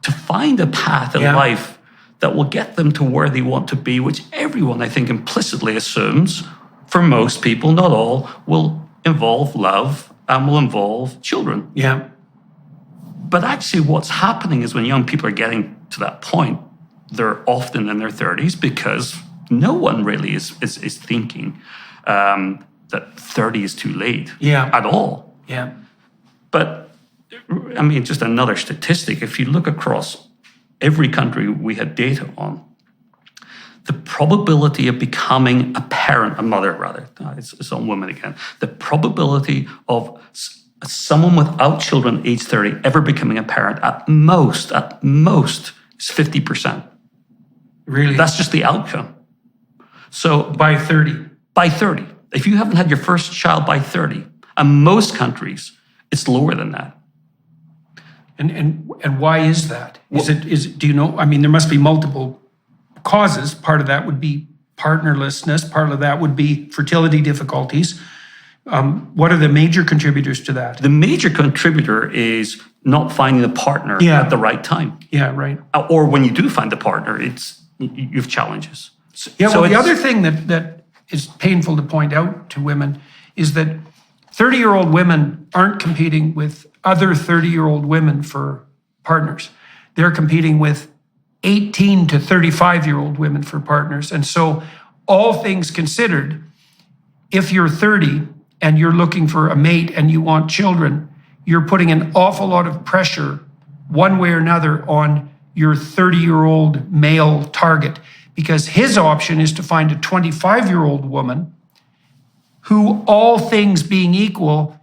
to find a path in life that will get them to where they want to be, which everyone, I think, implicitly assumes, for most people, not all, will involve love and will involve children. Yeah. But actually what's happening is when young people are getting to that point, they're often in their 30s, because no one really is thinking that 30 is too late at all. Yeah. But, I mean, just another statistic, if you look across every country we had data on, the probability of becoming a parent, a mother rather, it's on women again, the probability of someone without children age 30 ever becoming a parent at most is 50%. Really? That's just the outcome. So by 30. By 30. If you haven't had your first child by 30, in most countries, it's lower than that. And why is that? Is it? Do you know? I mean, there must be multiple causes. Part of that would be partnerlessness. Part of that would be fertility difficulties. What are the major contributors to that? The major contributor is not finding a partner at the right time. Yeah, right. Or when you do find a partner, you have challenges. So the other thing that is painful to point out to women is that 30-year-old women aren't competing with other 30-year-old women for partners. They're competing with 18 to 35-year-old women for partners. And so, all things considered, if you're 30 and you're looking for a mate and you want children, you're putting an awful lot of pressure, one way or another, on your 30-year-old male target, because his option is to find a 25-year-old woman who, all things being equal,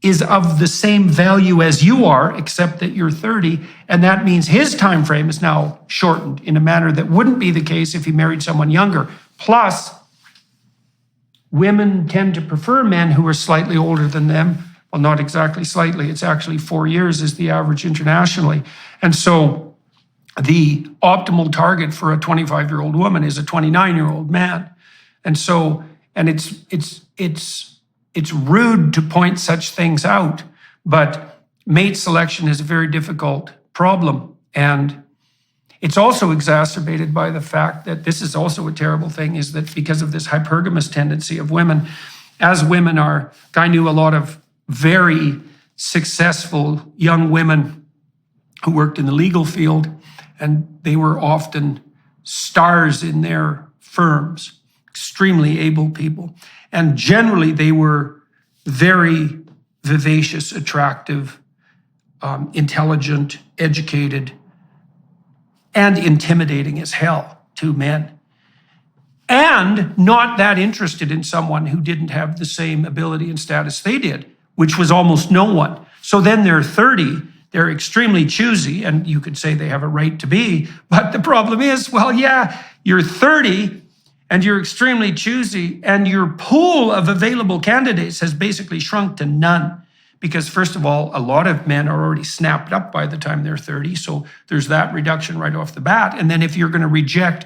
is of the same value as you are, except that you're 30, and that means his time frame is now shortened in a manner that wouldn't be the case if he married someone younger. Plus, women tend to prefer men who are slightly older than them. Well, not exactly slightly, it's actually 4 years is the average internationally. And so the optimal target for a 25-year-old woman is a 29-year-old man. And so, and it's rude to point such things out, but mate selection is a very difficult problem. And it's also exacerbated by the fact that this is also a terrible thing, is that because of this hypergamous tendency of women, as women are, I knew a lot of very successful young women who worked in the legal field, and they were often stars in their firms, extremely able people. And generally, they were very vivacious, attractive, intelligent, educated, and intimidating as hell to men. And not that interested in someone who didn't have the same ability and status they did, which was almost no one. So then they're 30, they're extremely choosy, and you could say they have a right to be, but the problem is, well, yeah, you're 30, and you're extremely choosy, and your pool of available candidates has basically shrunk to none. Because first of all, a lot of men are already snapped up by the time they're 30, so there's that reduction right off the bat. And then if you're going to reject,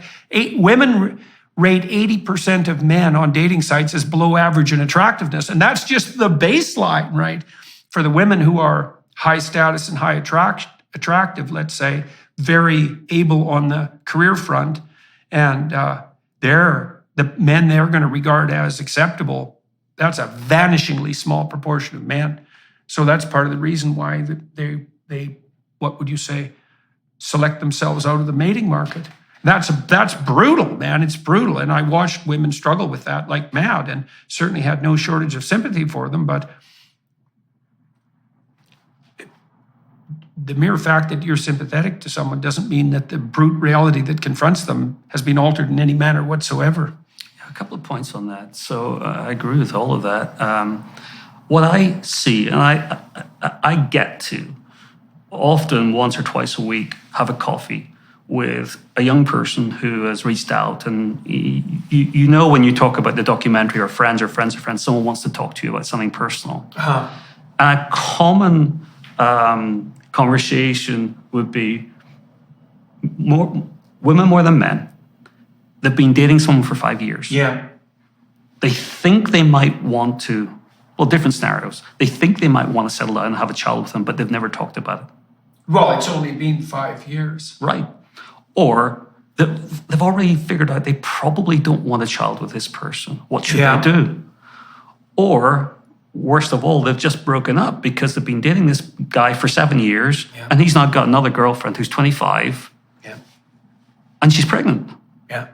women rate 80% of men on dating sites as below average in attractiveness, and that's just the baseline, right? For the women who are high status and high attractive, let's say, very able on the career front, and the men they're going to regard as acceptable, that's a vanishingly small proportion of men. So that's part of the reason why they what would you say, select themselves out of the mating market. That's brutal, man. It's brutal. And I watched women struggle with that like mad, and certainly had no shortage of sympathy for them. But the mere fact that you're sympathetic to someone doesn't mean that the brute reality that confronts them has been altered in any manner whatsoever. A couple of points on that. So I agree with all of that. What I see, and I get to often once or twice a week have a coffee with a young person who has reached out, and you know when you talk about the documentary or friends, someone wants to talk to you about something personal. And a common conversation would be women more than men. They've been dating someone for 5 years. Yeah. They think they might want to, well, different scenarios. They think they might want to settle down and have a child with them, but they've never talked about it. Well, it's only been 5 years. Right. Or they've already figured out they probably don't want a child with this person. What should they do? Or, worst of all, they've just broken up because they've been dating this guy for 7 years, and he's now got another girlfriend who's 25, and she's pregnant. Yeah.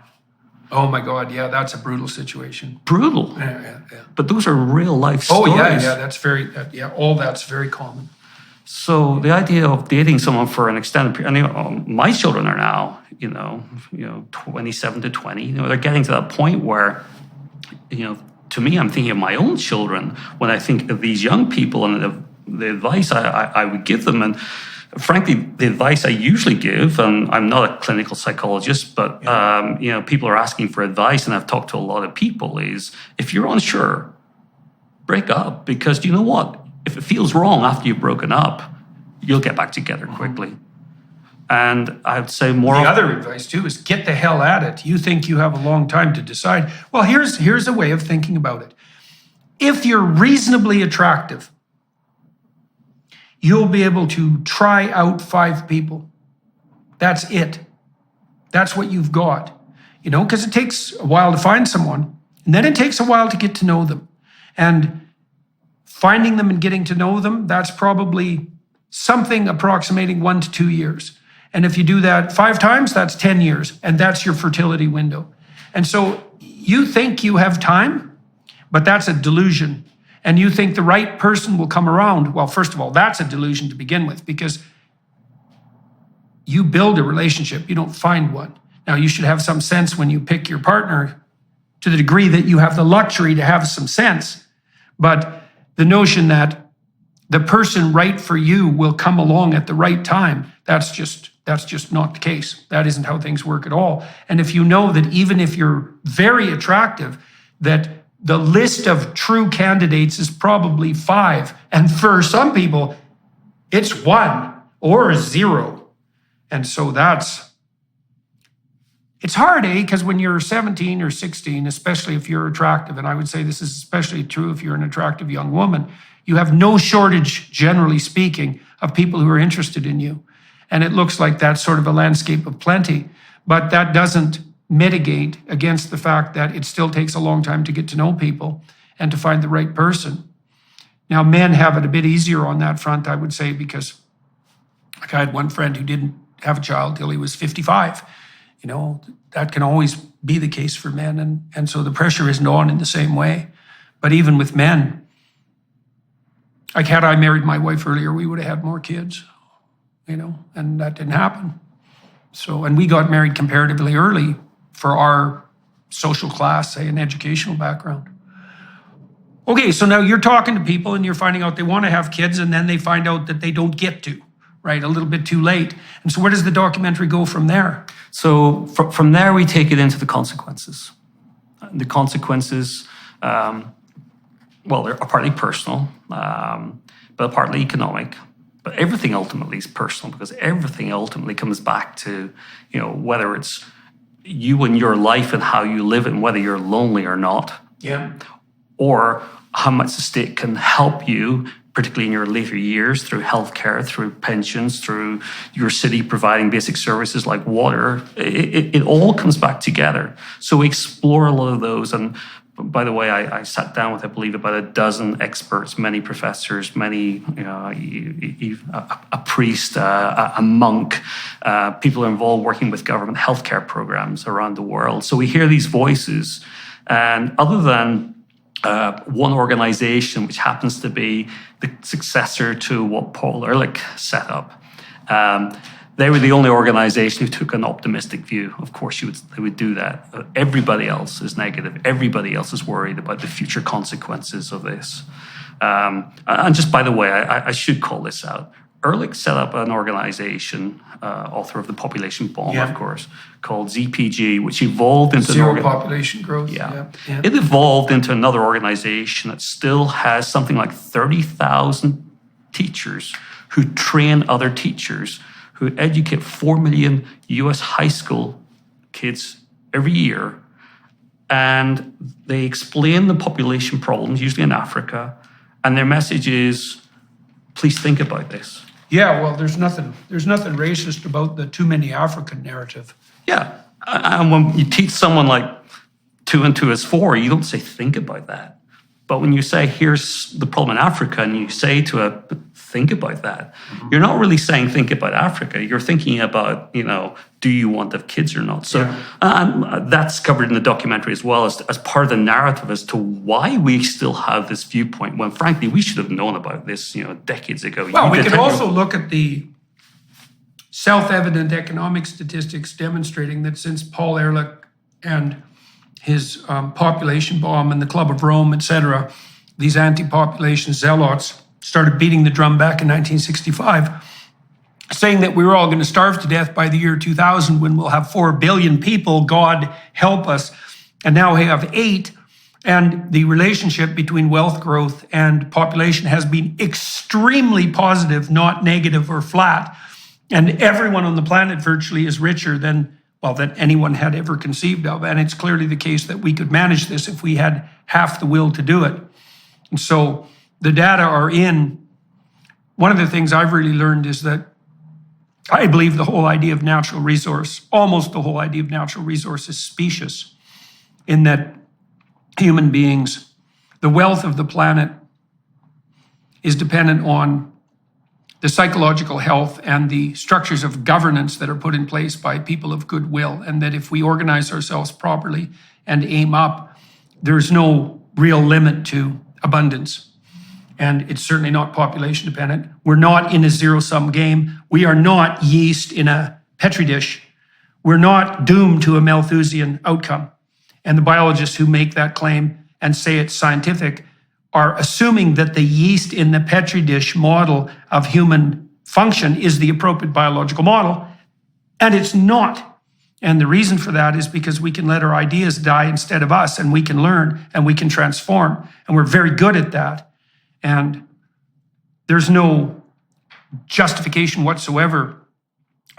Oh my God, yeah, that's a brutal situation. Brutal. Yeah. But those are real life stories. Oh yeah, all that's very common. So the idea of dating someone for an extended period, my children are now, 27 to 20. They're getting to that point where, to me, I'm thinking of my own children when I think of these young people and the advice I would give them. And frankly, the advice I usually give, and I'm not a clinical psychologist, but people are asking for advice, and I've talked to a lot of people, is if you're unsure, break up, because you know what? If it feels wrong after you've broken up, you'll get back together quickly. And I'd say more. The other advice too is get the hell at it. You think you have a long time to decide. Well, here's a way of thinking about it. If you're reasonably attractive, you'll be able to try out 5 people. That's it. That's what you've got. Because it takes a while to find someone, and then it takes a while to get to know them. And finding them and getting to know them, that's probably something approximating 1 to 2 years. And if you do that 5 times, that's 10 years. And that's your fertility window. And so you think you have time, but that's a delusion. And you think the right person will come around. Well, first of all, that's a delusion to begin with, because you build a relationship, you don't find one. Now, you should have some sense when you pick your partner, to the degree that you have the luxury to have some sense. But the notion that the person right for you will come along at the right time, that's just not the case. That isn't how things work at all. And if you know that even if you're very attractive, that the list of true candidates is probably 5, and for some people, it's 1 or 0. And so it's hard, because when you're 17 or 16, especially if you're attractive, and I would say this is especially true if you're an attractive young woman, you have no shortage, generally speaking, of people who are interested in you. And it looks like that's sort of a landscape of plenty. But that doesn't mitigate against the fact that it still takes a long time to get to know people and to find the right person. Now, men have it a bit easier on that front, I would say, because I had one friend who didn't have a child till he was 55. That can always be the case for men. And so the pressure isn't on in the same way. But even with men, like had I married my wife earlier, we would have had more kids, and that didn't happen. So, and we got married comparatively early for our social class, say, and educational background. Okay, so now you're talking to people and you're finding out they want to have kids, and then they find out that they don't get to. Right, a little bit too late. And so where does the documentary go from there? So from there, we take it into the consequences. The consequences, they're partly personal, but partly economic. But everything ultimately is personal, because everything ultimately comes back to, whether it's you and your life and how you live it, and whether you're lonely or not. Yeah. Or how much the state can help you, particularly in your later years, through healthcare, through pensions, through your city providing basic services like water. It all comes back together. So we explore a lot of those. And by the way, I sat down with, I believe, about a dozen experts, many professors, many, a priest, a monk, people involved working with government healthcare programs around the world. So we hear these voices. And other than one organization, which happens to be the successor to what Paul Ehrlich set up, They were the only organization who took an optimistic view. Of course, they would do that. Everybody else is negative. Everybody else is worried about the future consequences of this. And just by the way, I should call this out. Ehrlich set up an organization, author of The Population Bomb, of course, called ZPG, which evolved into Zero Population Growth. Yeah. It evolved into another organization that still has something like 30,000 teachers who train other teachers, who educate 4 million US high school kids every year. And they explain the population problems, usually in Africa. And their message is, please think about this. Yeah, well, there's nothing racist about the too many African narrative. Yeah. And when you teach someone like 2 and 2 is 4, you don't say, think about that. But when you say, here's the problem in Africa, and you say to a, think about that, you're not really saying, think about Africa. You're thinking about, do you want to have kids or not? So and that's covered in the documentary as well as part of the narrative as to why we still have this viewpoint when, frankly, we should have known about this, decades ago. Well, we could also look at the self-evident economic statistics demonstrating that since Paul Ehrlich and his population bomb and the Club of Rome, etc., these anti-population zealots started beating the drum back in 1965, saying that we were all going to starve to death by the year 2000 when we'll have 4 billion people, God help us. And now we have 8. And the relationship between wealth growth and population has been extremely positive, not negative or flat. And everyone on the planet virtually is richer than anyone had ever conceived of. And it's clearly the case that we could manage this if we had half the will to do it. And so the data are in. One of the things I've really learned is that I believe the whole idea of natural resource, almost the whole idea of natural resource is specious, in that human beings, the wealth of the planet is dependent on the psychological health and the structures of governance that are put in place by people of goodwill, and that if we organize ourselves properly and aim up, there's no real limit to abundance. And it's certainly not population dependent. We're not in a zero-sum game. We are not yeast in a Petri dish. We're not doomed to a Malthusian outcome. And the biologists who make that claim and say it's scientific are assuming that the yeast in the Petri dish model of human function is the appropriate biological model, and it's not. And the reason for that is because we can let our ideas die instead of us, and we can learn, and we can transform, and we're very good at that. And there's no justification whatsoever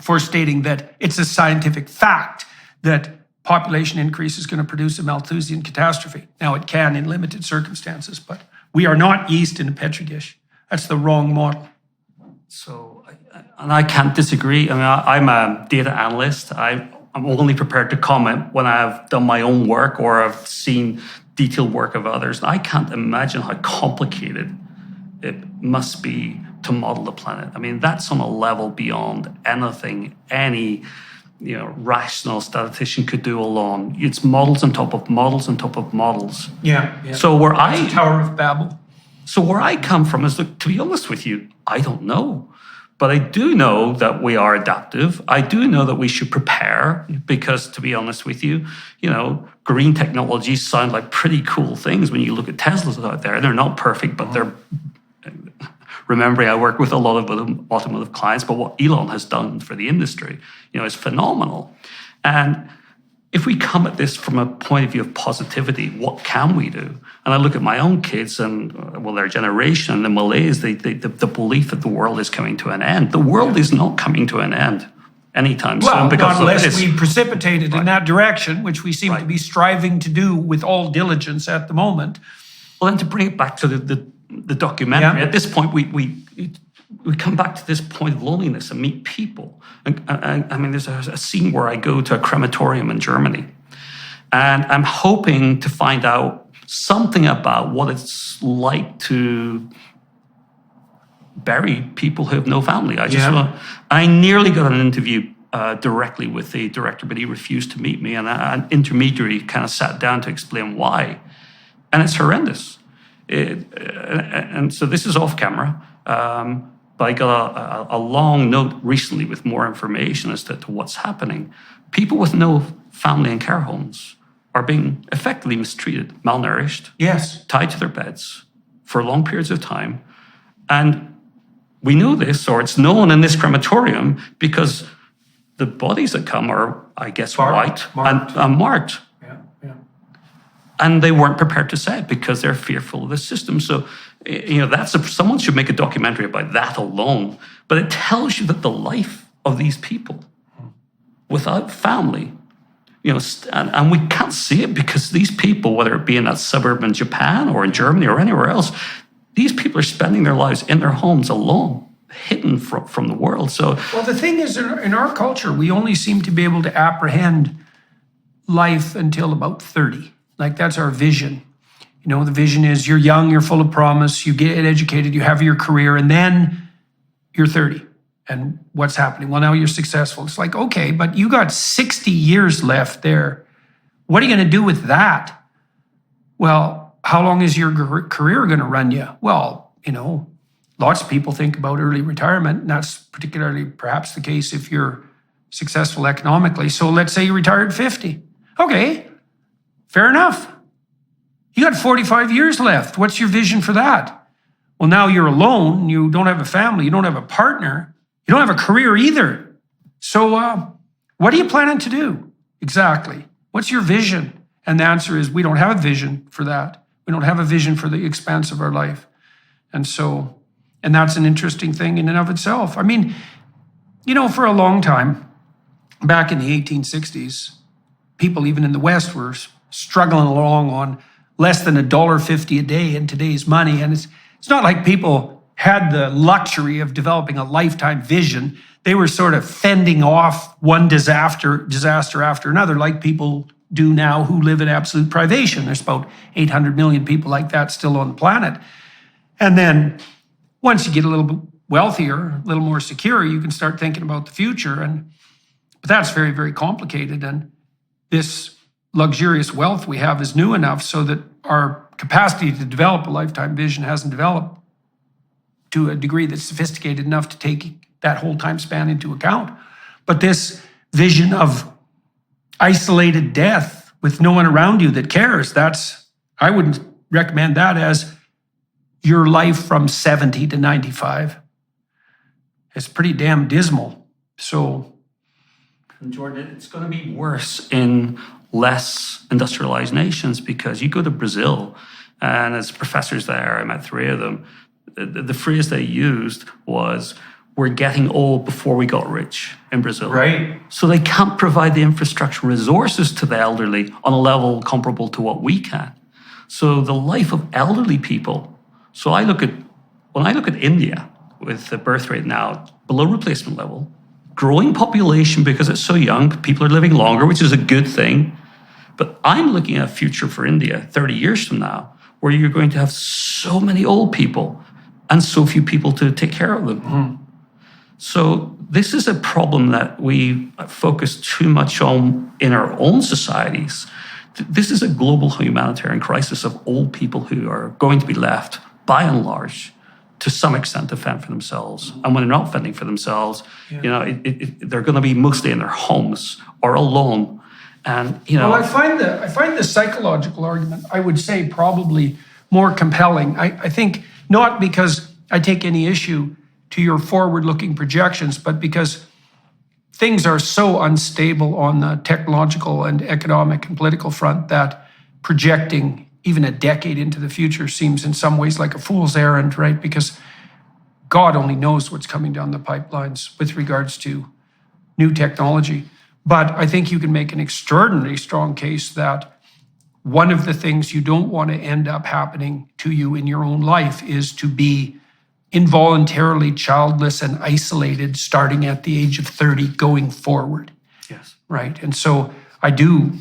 for stating that it's a scientific fact that population increase is going to produce a Malthusian catastrophe. Now, it can in limited circumstances, but we are not yeast in a Petri dish. That's the wrong model. So, and I can't disagree. I mean, I'm a data analyst. I'm only prepared to comment when I've done my own work or I've seen detailed work of others. I can't imagine how complicated it must be to model the planet. I mean, that's on a level beyond anything any rational statistician could do alone. It's models on top of models on top of models. Yeah. So Tower of Babel. So where I come from is, look, to be honest with you, I don't know. But I do know that we are adaptive. I do know that we should prepare because, to be honest with you, green technologies sound like pretty cool things when you look at Teslas out there. They're not perfect, but they're... Remembering I work with a lot of automotive clients, but what Elon has done for the industry, is phenomenal. And if we come at this from a point of view of positivity, what can we do? And I look at my own kids and, their generation and the malaise, the belief that the world is coming to an end. The world is not coming to an end anytime soon. Because unless we precipitate it in that direction, which we seem to be striving to do with all diligence at the moment. Well, then to bring it back to the documentary, at this point, we come back to this point of loneliness and meet people. And I mean, there's a scene where I go to a crematorium in Germany, and I'm hoping to find out something about what it's like to bury people who have no family. I nearly got an interview directly with the director, but he refused to meet me, and an intermediary kind of sat down to explain why. And it's horrendous. And so this is off camera. but I got a long note recently with more information as to what's happening. People with no family and care homes are being effectively mistreated, malnourished, Yes. tied to their beds for long periods of time. And we know this, or it's known in this crematorium, because the bodies that come are, I guess, white and marked. Yeah, yeah. And they weren't prepared to say it because they're fearful of the system. So, someone should make a documentary about that alone. But it tells you that the life of these people without family, and we can't see it because these people, whether it be in that suburb in Japan or in Germany or anywhere else, these people are spending their lives in their homes alone, hidden from the world. So, well, the thing is, in our culture, we only seem to be able to apprehend life until about 30. Like, that's our vision. The vision is you're young, you're full of promise, you get educated, you have your career, and then you're 30. And what's happening? Well, now you're successful. It's like, okay, but you got 60 years left there. What are you going to do with that? Well, how long is your career going to run you? Well, lots of people think about early retirement, and that's particularly perhaps the case if you're successful economically. So let's say you retired at 50. Okay, fair enough. You got 45 years left. What's your vision for that? Well, now you're alone. You don't have a family. You don't have a partner. You don't have a career either. So what are you planning to do? Exactly. What's your vision? And the answer is we don't have a vision for that. We don't have a vision for the expanse of our life. And that's an interesting thing in and of itself. I mean, for a long time, back in the 1860s, people even in the West were struggling along on less than $1.50 a day in today's money. And it's not like people had the luxury of developing a lifetime vision. They were sort of fending off one disaster after another, like people do now who live in absolute privation. There's about 800 million people like that still on the planet. And then once you get a little bit wealthier, a little more secure, you can start thinking about the future. But that's very, very complicated. And this luxurious wealth we have is new enough so that our capacity to develop a lifetime vision hasn't developed to a degree that's sophisticated enough to take that whole time span into account. But this vision of isolated death with no one around you that cares, I wouldn't recommend that as your life from 70 to 95. It's pretty damn dismal. So, Jordan, it's going to be worse in less industrialized nations, because you go to Brazil, and as professors there, I met 3 of them, the phrase they used was, we're getting old before we got rich in Brazil. right. So they can't provide the infrastructure resources to the elderly on a level comparable to what we can. So the life of elderly people, when I look at India with the birth rate now below replacement level, growing population because it's so young, people are living longer, which is a good thing. But I'm looking at a future for India 30 years from now, where you're going to have so many old people and so few people to take care of them. Mm. So this is a problem that we focus too much on in our own societies. This is a global humanitarian crisis of old people who are going to be left, by and large, to some extent to fend for themselves. And when they're not fending for themselves, they're going to be mostly in their homes or alone. And well, I find the psychological argument, I would say, probably more compelling. I think not because I take any issue to your forward-looking projections, but because things are so unstable on the technological and economic and political front that projecting even a decade into the future seems in some ways like a fool's errand, right? Because God only knows what's coming down the pipelines with regards to new technology. But I think you can make an extraordinarily strong case that one of the things you don't want to end up happening to you in your own life is to be involuntarily childless and isolated starting at the age of 30 going forward. Yes. Right. And so I do,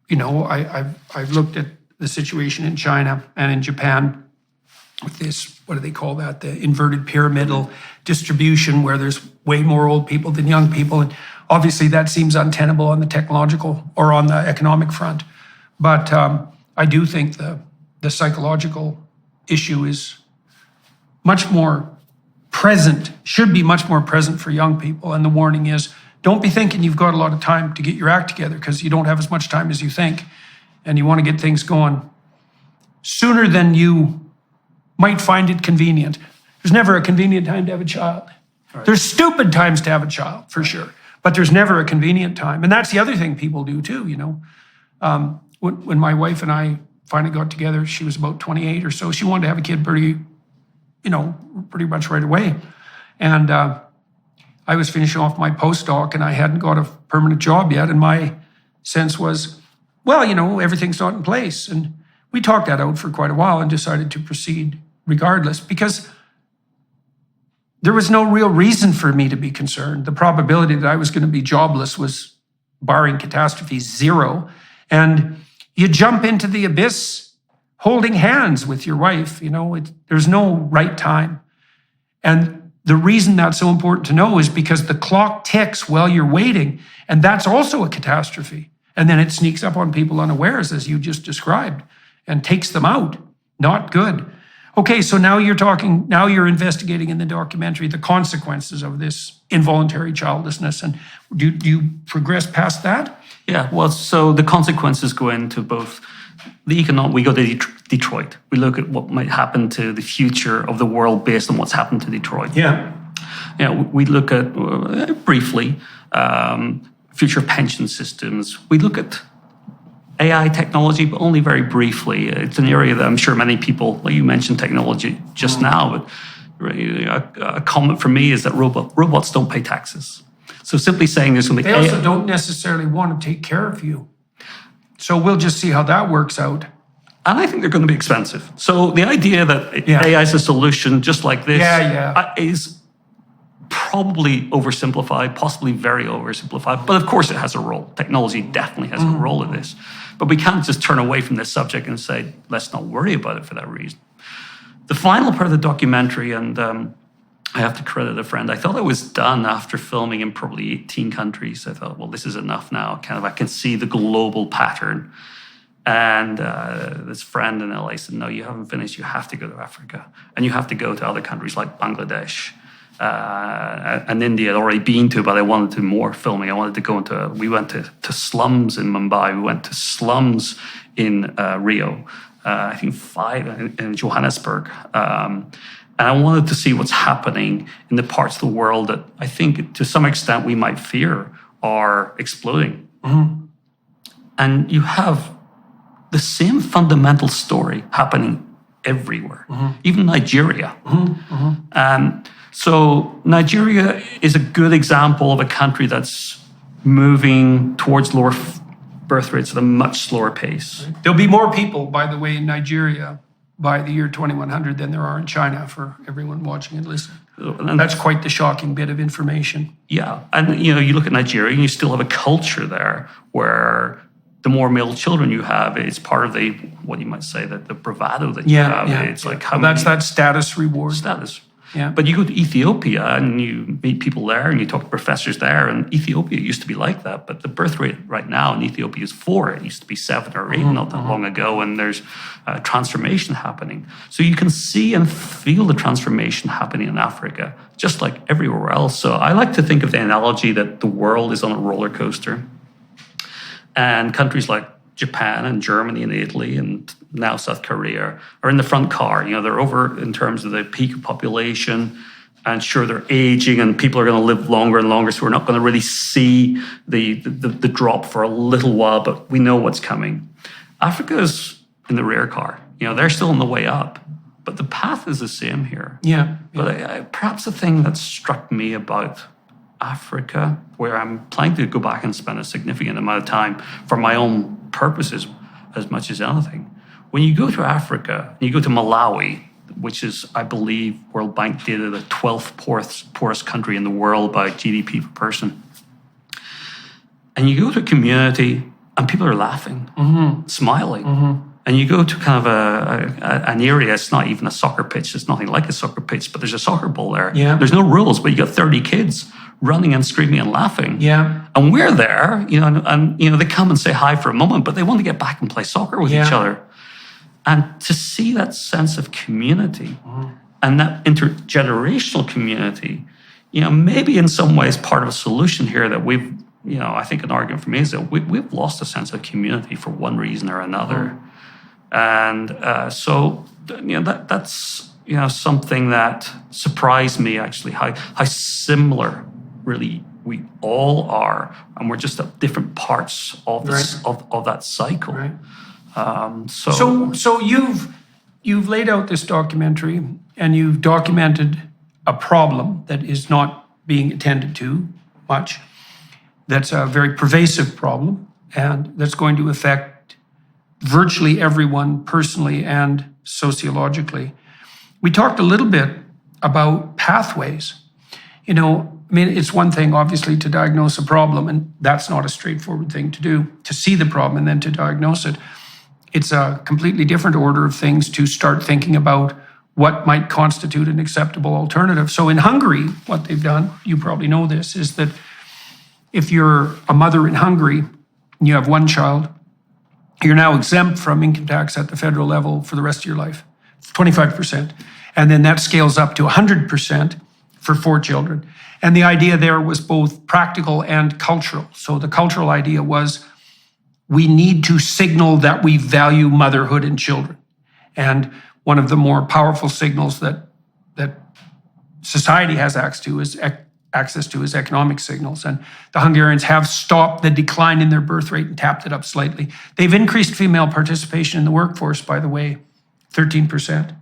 I've looked at the situation in China and in Japan with this, what do they call that? The inverted pyramidal distribution, where there's way more old people than young people. And obviously that seems untenable on the technological or on the economic front. But I do think the psychological issue is much more present, should be much more present for young people. And the warning is, don't be thinking you've got a lot of time to get your act together, because you don't have as much time as you think, and you want to get things going sooner than you might find it convenient. There's never a convenient time to have a child. Right. There's stupid times to have a child, for sure, but there's never a convenient time. And that's the other thing people do too, you know. When my wife and I finally got together, she was about 28 or so. She wanted to have a kid pretty much right away. And I was finishing off my postdoc, and I hadn't got a permanent job yet. And my sense was, well, you know, everything's not in place. And we talked that out for quite a while and decided to proceed regardless, because there was no real reason for me to be concerned. The probability that I was going to be jobless was, barring catastrophe, 0. And you jump into the abyss holding hands with your wife. You know, there's no right time. And the reason that's so important to know is because the clock ticks while you're waiting. And that's also a catastrophe. And then it sneaks up on people unawares, as you just described, and takes them out. Not good. Okay, so now you're investigating in the documentary the consequences of this involuntary childlessness. And do you progress past that? Yeah, well, so the consequences go into both the economic. We go to Detroit. We look at what might happen to the future of the world based on what's happened to Detroit. Yeah. We look at, briefly, future pension systems. We look at AI technology, but only very briefly. It's an area that I'm sure many people, like you mentioned technology just now, but a comment for me is that robots don't pay taxes. So simply saying there's something... They also don't necessarily want to take care of you. So we'll just see how that works out. And I think they're going to be expensive. So the idea that AI is a solution just like this is probably oversimplified, possibly very oversimplified. But of course it has a role. Technology definitely has a role in this. But we can't just turn away from this subject and say, let's not worry about it for that reason. The final part of the documentary, and I have to credit a friend, I thought it was done after filming in probably 18 countries. I thought, well, this is enough now. I can see the global pattern. And this friend in LA said, no, you haven't finished. You have to go to Africa. And you have to go to other countries like Bangladesh and India. I'd already been to, but I wanted to more filming. I wanted to go into, we went to slums in Mumbai. We went to slums in Rio. I think 5 in Johannesburg. And I wanted to see what's happening in the parts of the world that I think to some extent we might fear are exploding. Mm-hmm. And you have the same fundamental story happening everywhere, even Nigeria. So Nigeria is a good example of a country that's moving towards lower birth rates at a much slower pace. There'll be more people, by the way, in Nigeria by the year 2100 than there are in China, for everyone watching and listening. And that's quite the shocking bit of information. Yeah, and you look at Nigeria and you still have a culture there where the more male children you have, it's part of the, what you might say, the bravado that you have. It's like how that's that status reward. Status. Yeah. But you go to Ethiopia and you meet people there and you talk to professors there, and Ethiopia used to be like that, but the birth rate right now in Ethiopia is 4. It used to be 7 or 8 not that long ago, and there's transformation happening. So you can see and feel the transformation happening in Africa, just like everywhere else. So I like to think of the analogy that the world is on a roller coaster, and countries like Japan and Germany and Italy and now South Korea are in the front car. They're over in terms of the peak of population, and sure, they're aging and people are going to live longer and longer, so we're not going to really see the drop for a little while, but we know what's coming. Africa is in the rear car. They're still on the way up, but the path is the same here. Yeah. But perhaps the thing that struck me about Africa, where I'm planning to go back and spend a significant amount of time for my own purposes as much as anything. When you go to Africa, you go to Malawi, which is, I believe, World Bank data, the 12th poorest country in the world by GDP per person. And you go to a community and people are laughing, smiling. And you go to kind of an area, it's not even a soccer pitch, it's nothing like a soccer pitch, but there's a soccer ball there. Yeah. There's no rules, but you got 30 kids running and screaming and laughing. Yeah. And we're there, and they come and say hi for a moment, but they want to get back and play soccer with each other. And to see that sense of community And that intergenerational community, maybe in some ways part of a solution here that we've, I think an argument for me is that we've lost a sense of community for one reason or another. And so, that's, something that surprised me actually, how similar really we all are. And we're just at different parts of this, of that cycle. Right. So you've laid out this documentary and you've documented a problem that is not being attended to much. That's a very pervasive problem, and that's going to affect virtually everyone personally and sociologically. We talked a little bit about pathways. It's one thing, obviously, to diagnose a problem, and that's not a straightforward thing to do, to see the problem and then to diagnose it. It's a completely different order of things to start thinking about what might constitute an acceptable alternative. So in Hungary, what they've done, you probably know this, is that if you're a mother in Hungary and you have one child, you're now exempt from income tax at the federal level for the rest of your life, 25%. And then that scales up to 100% for 4 children. And the idea there was both practical and cultural. So the cultural idea was we need to signal that we value motherhood and children. And one of the more powerful signals that society has access to is economic signals. And the Hungarians have stopped the decline in their birth rate and tapped it up slightly. They've increased female participation in the workforce, by the way, 13%.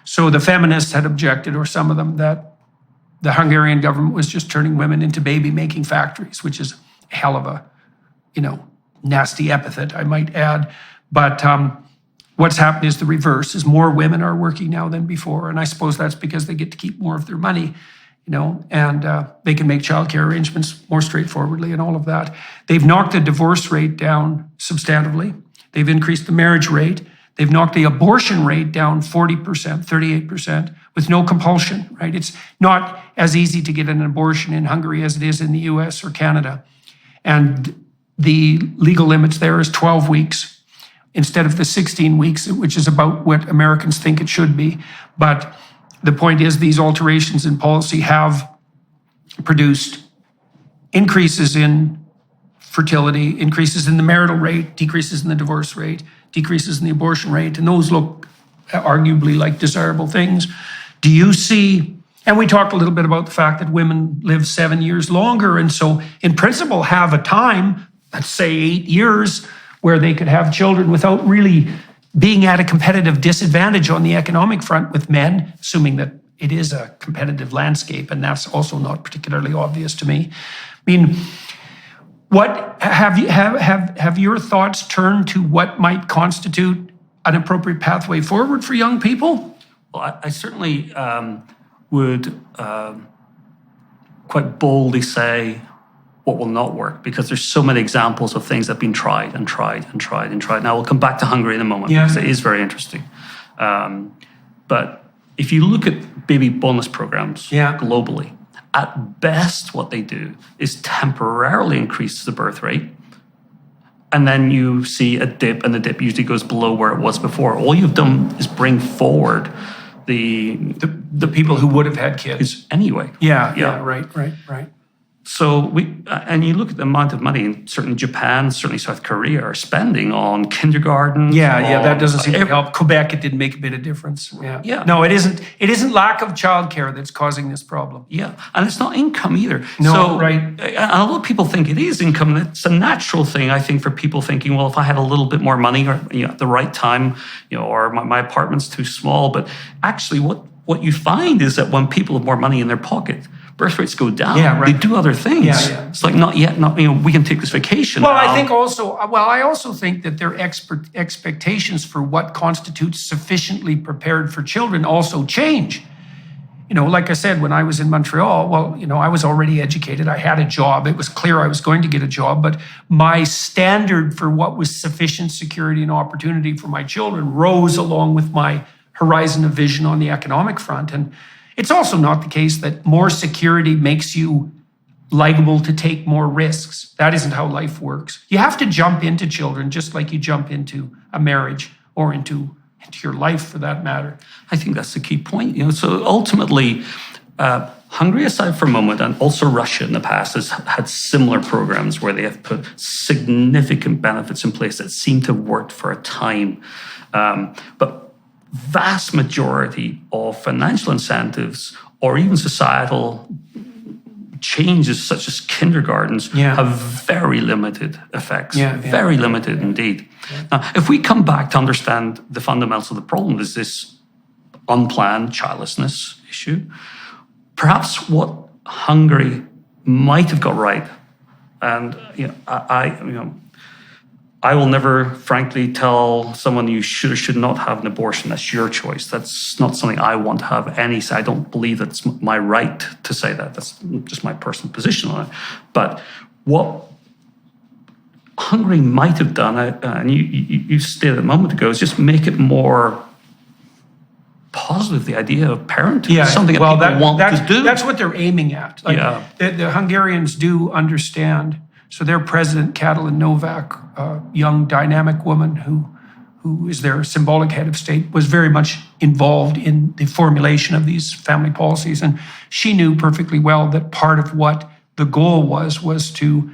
So the feminists had objected, or some of them, that the Hungarian government was just turning women into baby-making factories, which is a hell of a, nasty epithet, I might add. But what's happened is the reverse, is more women are working now than before. And I suppose that's because they get to keep more of their money, and they can make childcare arrangements more straightforwardly and all of that. They've knocked the divorce rate down substantively. They've increased the marriage rate. They've knocked the abortion rate down 40%, 38%, with no compulsion, right? It's not as easy to get an abortion in Hungary as it is in the US or Canada. And the legal limits there is 12 weeks instead of the 16 weeks, which is about what Americans think it should be. But the point is, these alterations in policy have produced increases in fertility, increases in the marital rate, decreases in the divorce rate, decreases in the abortion rate, and those look arguably like desirable things. Do you see, and we talked a little bit about the fact that women live 7 years longer, and so in principle have a time, let's say 8 years, where they could have children without really being at a competitive disadvantage on the economic front with men, assuming that it is a competitive landscape, and that's also not particularly obvious to me. I mean, what have your thoughts turned to what might constitute an appropriate pathway forward for young people? Well, I certainly would quite boldly say what will not work, because there's so many examples of things that have been tried and tried and tried and tried. Now, we'll come back to Hungary in a moment, because it is very interesting. But if you look at baby bonus programs globally, at best what they do is temporarily increase the birth rate, and then you see a dip, and the dip usually goes below where it was before. All you've done is bring forward the people who would have had kids anyway. Yeah, right. So and you look at the amount of money, and certainly Japan, certainly South Korea, are spending on kindergarten. Yeah, that doesn't seem to help. Quebec, it didn't make a bit of difference. Yeah. No, it isn't. It isn't lack of childcare that's causing this problem. Yeah, and it's not income either. No, so, right. And a lot of people think it is income. It's a natural thing, I think, for people thinking, well, if I had a little bit more money, or at the right time, or my apartment's too small. But actually, what you find is that when people have more money in their pocket, birth rates go down. Yeah, right. They do other things. Yeah. It's like not yet. We can take this vacation. Well, now. I also think that their expectations for what constitutes sufficiently prepared for children also change. Like I said, when I was in Montreal, I was already educated. I had a job. It was clear I was going to get a job, but my standard for what was sufficient security and opportunity for my children rose along with my horizon of vision on the economic front. And it's also not the case that more security makes you liable to take more risks. That isn't how life works. You have to jump into children just like you jump into a marriage or into into your life for that matter. I think that's the key point. So ultimately, Hungary aside for a moment, and also Russia in the past has had similar programs where they have put significant benefits in place that seem to have worked for a time. But vast majority of financial incentives or even societal changes such as kindergartens have very limited effects, very limited indeed. Now, if we come back to understand the fundamentals of the problem, is this unplanned childlessness issue. Perhaps what Hungary might have got right, and I will never, frankly, tell someone you should or should not have an abortion. That's your choice. That's not something I want to have any say. I don't believe that's my right to say that. That's just my personal position on it. But what Hungary might have done, and you stated a moment ago, is just make it more positive, the idea of parenting, something that people want to do. That's what they're aiming at. The Hungarians do understand. So their president, Katalin Novak, a young dynamic woman who is their symbolic head of state, was very much involved in the formulation of these family policies. And she knew perfectly well that part of what the goal was to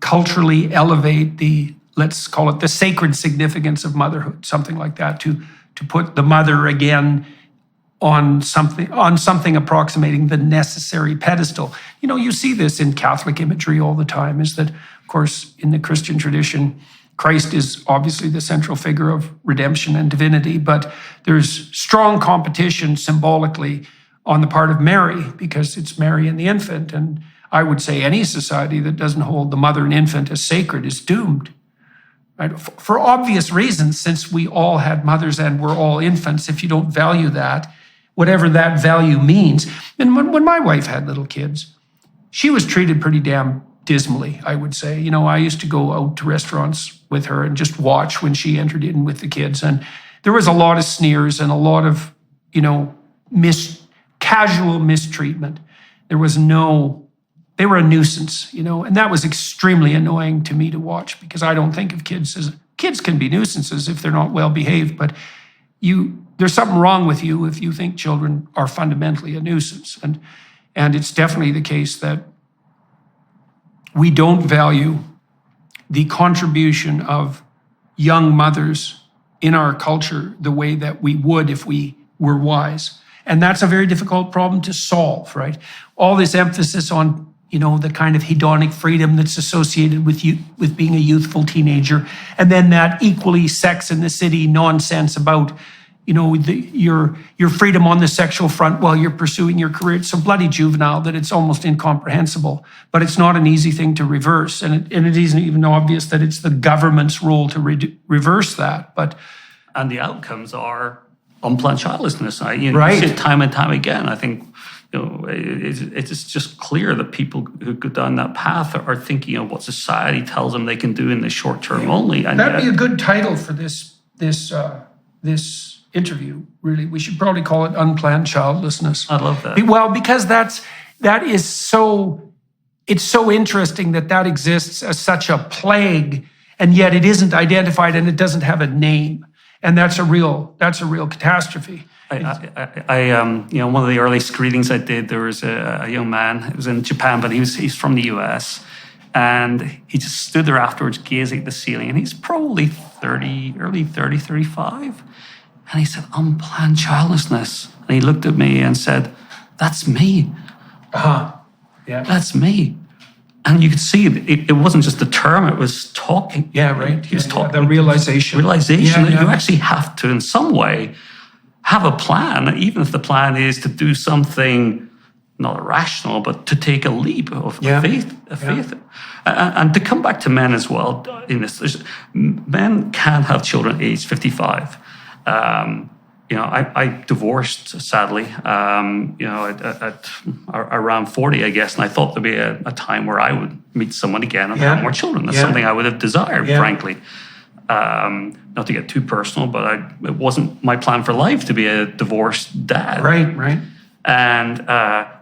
culturally elevate the, let's call it the sacred significance of motherhood, something like that, to put the mother again on something approximating the necessary pedestal. You see this in Catholic imagery all the time, is that, of course, in the Christian tradition, Christ is obviously the central figure of redemption and divinity, but there's strong competition symbolically on the part of Mary, because it's Mary and the infant. And I would say any society that doesn't hold the mother and infant as sacred is doomed. Right? For obvious reasons, since we all had mothers and we're all infants, if you don't value that, whatever that value means. And when my wife had little kids, she was treated pretty damn dismally, I would say. I used to go out to restaurants with her and just watch when she entered in with the kids. And there was a lot of sneers and a lot of, casual mistreatment. They were a nuisance, and that was extremely annoying to me to watch, because I don't think of kids can be nuisances if they're not well behaved, but there's something wrong with you if you think children are fundamentally a nuisance. And it's definitely the case that we don't value the contribution of young mothers in our culture the way that we would if we were wise. And that's a very difficult problem to solve, right? All this emphasis on, the kind of hedonic freedom that's associated with being a youthful teenager, and then that equally Sex in the City nonsense about, your freedom on the sexual front while you're pursuing your career. It's so bloody juvenile that it's almost incomprehensible. But it's not an easy thing to reverse, and it isn't even obvious that it's the government's role to reverse that. And the outcomes are unplanned childlessness. Right. You see it time and time again. I think it's just clear that people who go down that path are thinking of what society tells them they can do in the short term only. And that'd be a good title for this interview. Really, we should probably call it Unplanned Childlessness. I love that. Well, because it's so interesting that exists as such a plague, and yet it isn't identified and it doesn't have a name. And that's a real catastrophe. One of the early screenings I did, there was a young man. It was in Japan, but he's from the US, and he just stood there afterwards, gazing at the ceiling. And he's probably 30, early 30, 35, and he said, "Unplanned childlessness." And he looked at me and said, "That's me. Yeah, that's me." And you could see it wasn't just the term, it was talking. Yeah, right. He was talking. The realization. That you actually have to, in some way, have a plan, even if the plan is to do something not irrational, but to take a leap of faith. And to come back to men as well, in this, men can have children aged 55. I divorced, sadly, at around 40, I guess, and I thought there'd be a time where I would meet someone again and have more children. That's something I would have desired, frankly. Not to get too personal, but it wasn't my plan for life to be a divorced dad. Right. And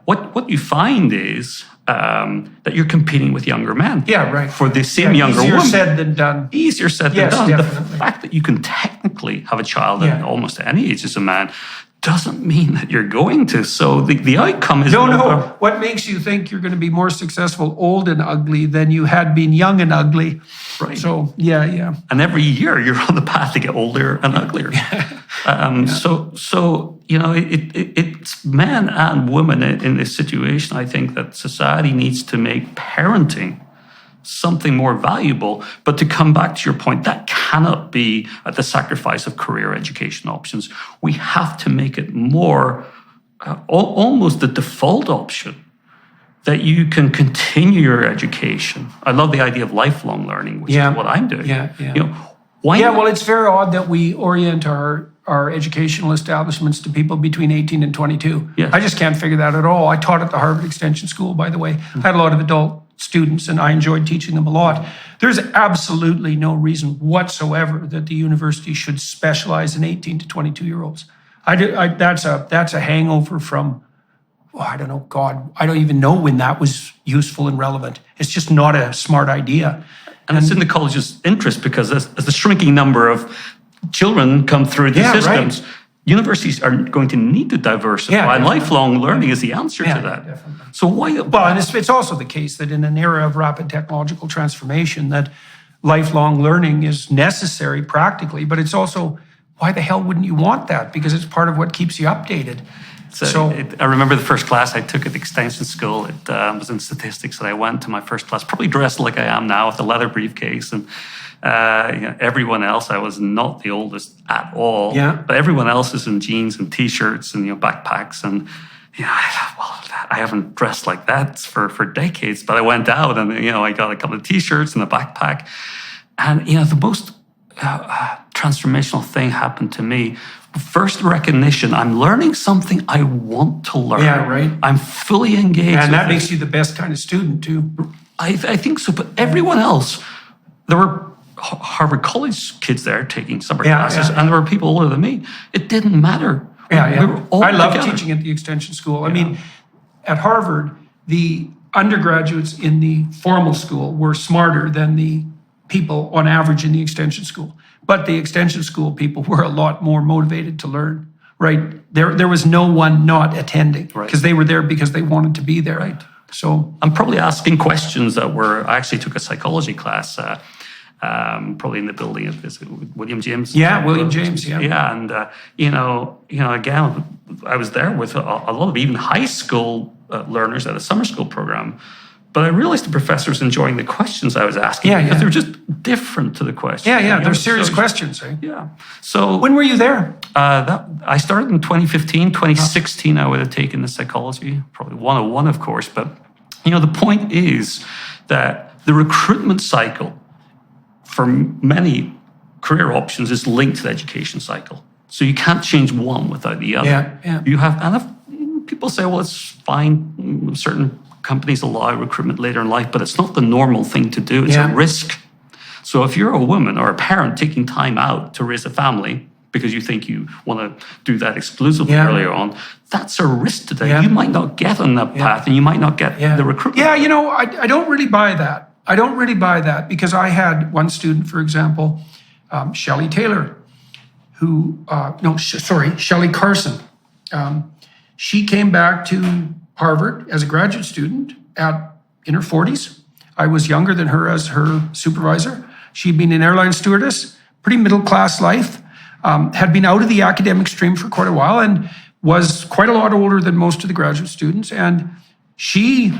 what you find is that you're competing with younger men. Yeah, right. For the same younger woman. Easier said than done. Easier said than Yes, done. definitely. The fact that you can technically have a child at almost any age as a man doesn't mean that you're going to. So the outcome is... No. What makes you think you're going to be more successful old and ugly than you had been young and ugly? Right. So, yeah. And every year you're on the path to get older and uglier. So it's men and women in this situation. I think that society needs to make parenting something more valuable. But to come back to your point, that cannot be at the sacrifice of career education options. We have to make it more almost the default option that you can continue your education. I love the idea of lifelong learning, which is what I'm doing. Well, it's very odd that we orient our educational establishments to people between 18 and 22. Yes. I just can't figure that at all. I taught at the Harvard Extension School, by the way. I had a lot of adult students, and I enjoyed teaching them a lot. There's absolutely no reason whatsoever that the university should specialize in 18 to 22-year-olds. That's a hangover from, I don't know, God, I don't even know when that was useful and relevant. It's just not a smart idea. And it's in the college's interest because as the shrinking number of children come through the systems, universities are going to need to diversify. And lifelong learning is the answer to that. Definitely. So why? Well, and it's also the case that in an era of rapid technological transformation, that lifelong learning is necessary practically, but it's also, why the hell wouldn't you want that? Because it's part of what keeps you updated. I remember the first class I took at the extension school. It was in statistics, and I went to my first class, probably dressed like I am now with a leather briefcase. And everyone else, I was not the oldest at all. Yeah. But everyone else is in jeans and T-shirts and backpacks. And I thought, well, I haven't dressed like that for decades. But I went out and I got a couple of T-shirts and a backpack. And the most transformational thing happened to me. First recognition, I'm learning something I want to learn. Yeah, right. I'm fully engaged. And that makes you the best kind of student, too. I think so. But everyone else, there were Harvard College kids there taking summer classes, and there were people older than me. It didn't matter. We were all I loved together. teaching at the extension school. I mean, at Harvard, the undergraduates in the formal school were smarter than the people on average in the extension school. But the extension school people were a lot more motivated to learn, right? There was no one not attending because they were there because they wanted to be there. Right. So I'm probably asking questions that were, I actually took a psychology class, probably in the building of this, William James. Yeah, William James, yeah. Yeah, and, again, I was there with a lot of even high school learners at a summer school program. But I realized the professor was enjoying the questions I was asking because they were just different to the questions. Yeah, they're serious questions, right? Yeah. So when were you there? I started in 2015. 2016, I would have taken the psychology, probably 101, of course. But, the point is that the recruitment cycle for many career options is linked to the education cycle. So you can't change one without the other. Yeah. You have, and if people say, well, it's fine, certain companies allow recruitment later in life, but it's not the normal thing to do. It's a risk. So if you're a woman or a parent taking time out to raise a family because you think you want to do that exclusively earlier on, that's a risk today. You might not get on that path and you might not get the recruitment. Yeah, I don't really buy that. I don't really buy that because I had one student, for example, Shelley Taylor, Shelley Carson. She came back to Harvard as a graduate student in her 40s. I was younger than her as her supervisor. She'd been an airline stewardess, pretty middle-class life, had been out of the academic stream for quite a while and was quite a lot older than most of the graduate students. And she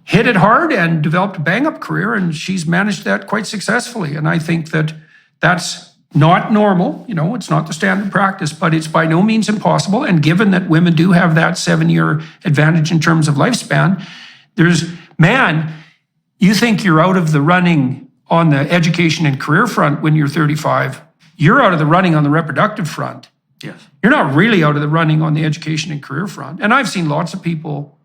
hit it hard and developed a bang-up career, and she's managed that quite successfully. And I think that that's not normal, it's not the standard practice, but it's by no means impossible. And given that women do have that 7-year advantage in terms of lifespan, you think you're out of the running on the education and career front when you're 35. You're out of the running on the reproductive front. Yes. You're not really out of the running on the education and career front. And I've seen lots of people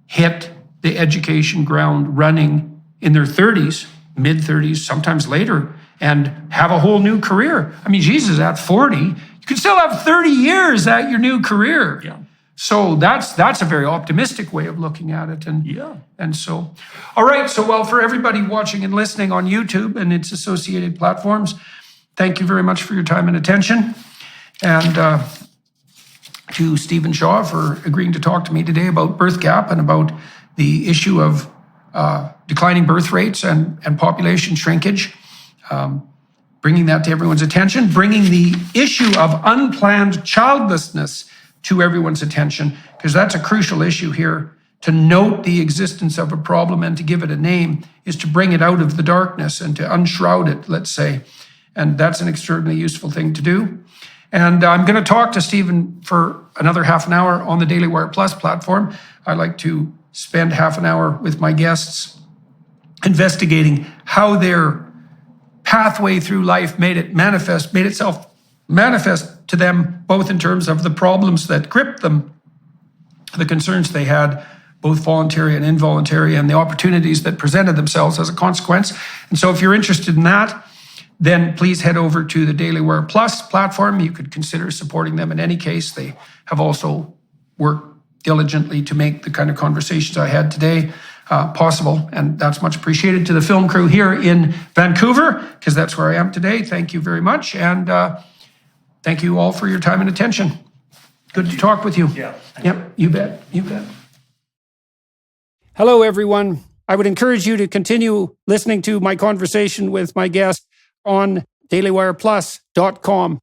hit the education ground running in their 30s, mid-30s, sometimes later, and have a whole new career. I mean, Jesus, at 40, you can still have 30 years at your new career. Yeah. So that's a very optimistic way of looking at it. And so, all right. So, well, for everybody watching and listening on YouTube and its associated platforms, thank you very much for your time and attention. And to Stephen Shaw for agreeing to talk to me today about birth gap and about the issue of declining birth rates and population shrinkage. Bringing that to everyone's attention, bringing the issue of unplanned childlessness to everyone's attention, because that's a crucial issue here. To note the existence of a problem and to give it a name is to bring it out of the darkness and to unshroud it, let's say. And that's an extremely useful thing to do. And I'm going to talk to Stephen for another half an hour on the Daily Wire Plus platform. I like to spend half an hour with my guests investigating how their pathway through life made itself manifest to them, both in terms of the problems that gripped them, the concerns they had, both voluntary and involuntary, and the opportunities that presented themselves as a consequence. And so if you're interested in that, then please head over to the Daily Wire Plus platform. You could consider supporting them in any case. They have also worked diligently to make the kind of conversations I had today possible, and that's much appreciated. To the film crew here in Vancouver, because that's where I am today, thank you very much, and thank you all for your time and attention. Good to talk with you. Yeah. Yep, you bet. Hello, everyone. I would encourage you to continue listening to my conversation with my guest on dailywireplus.com.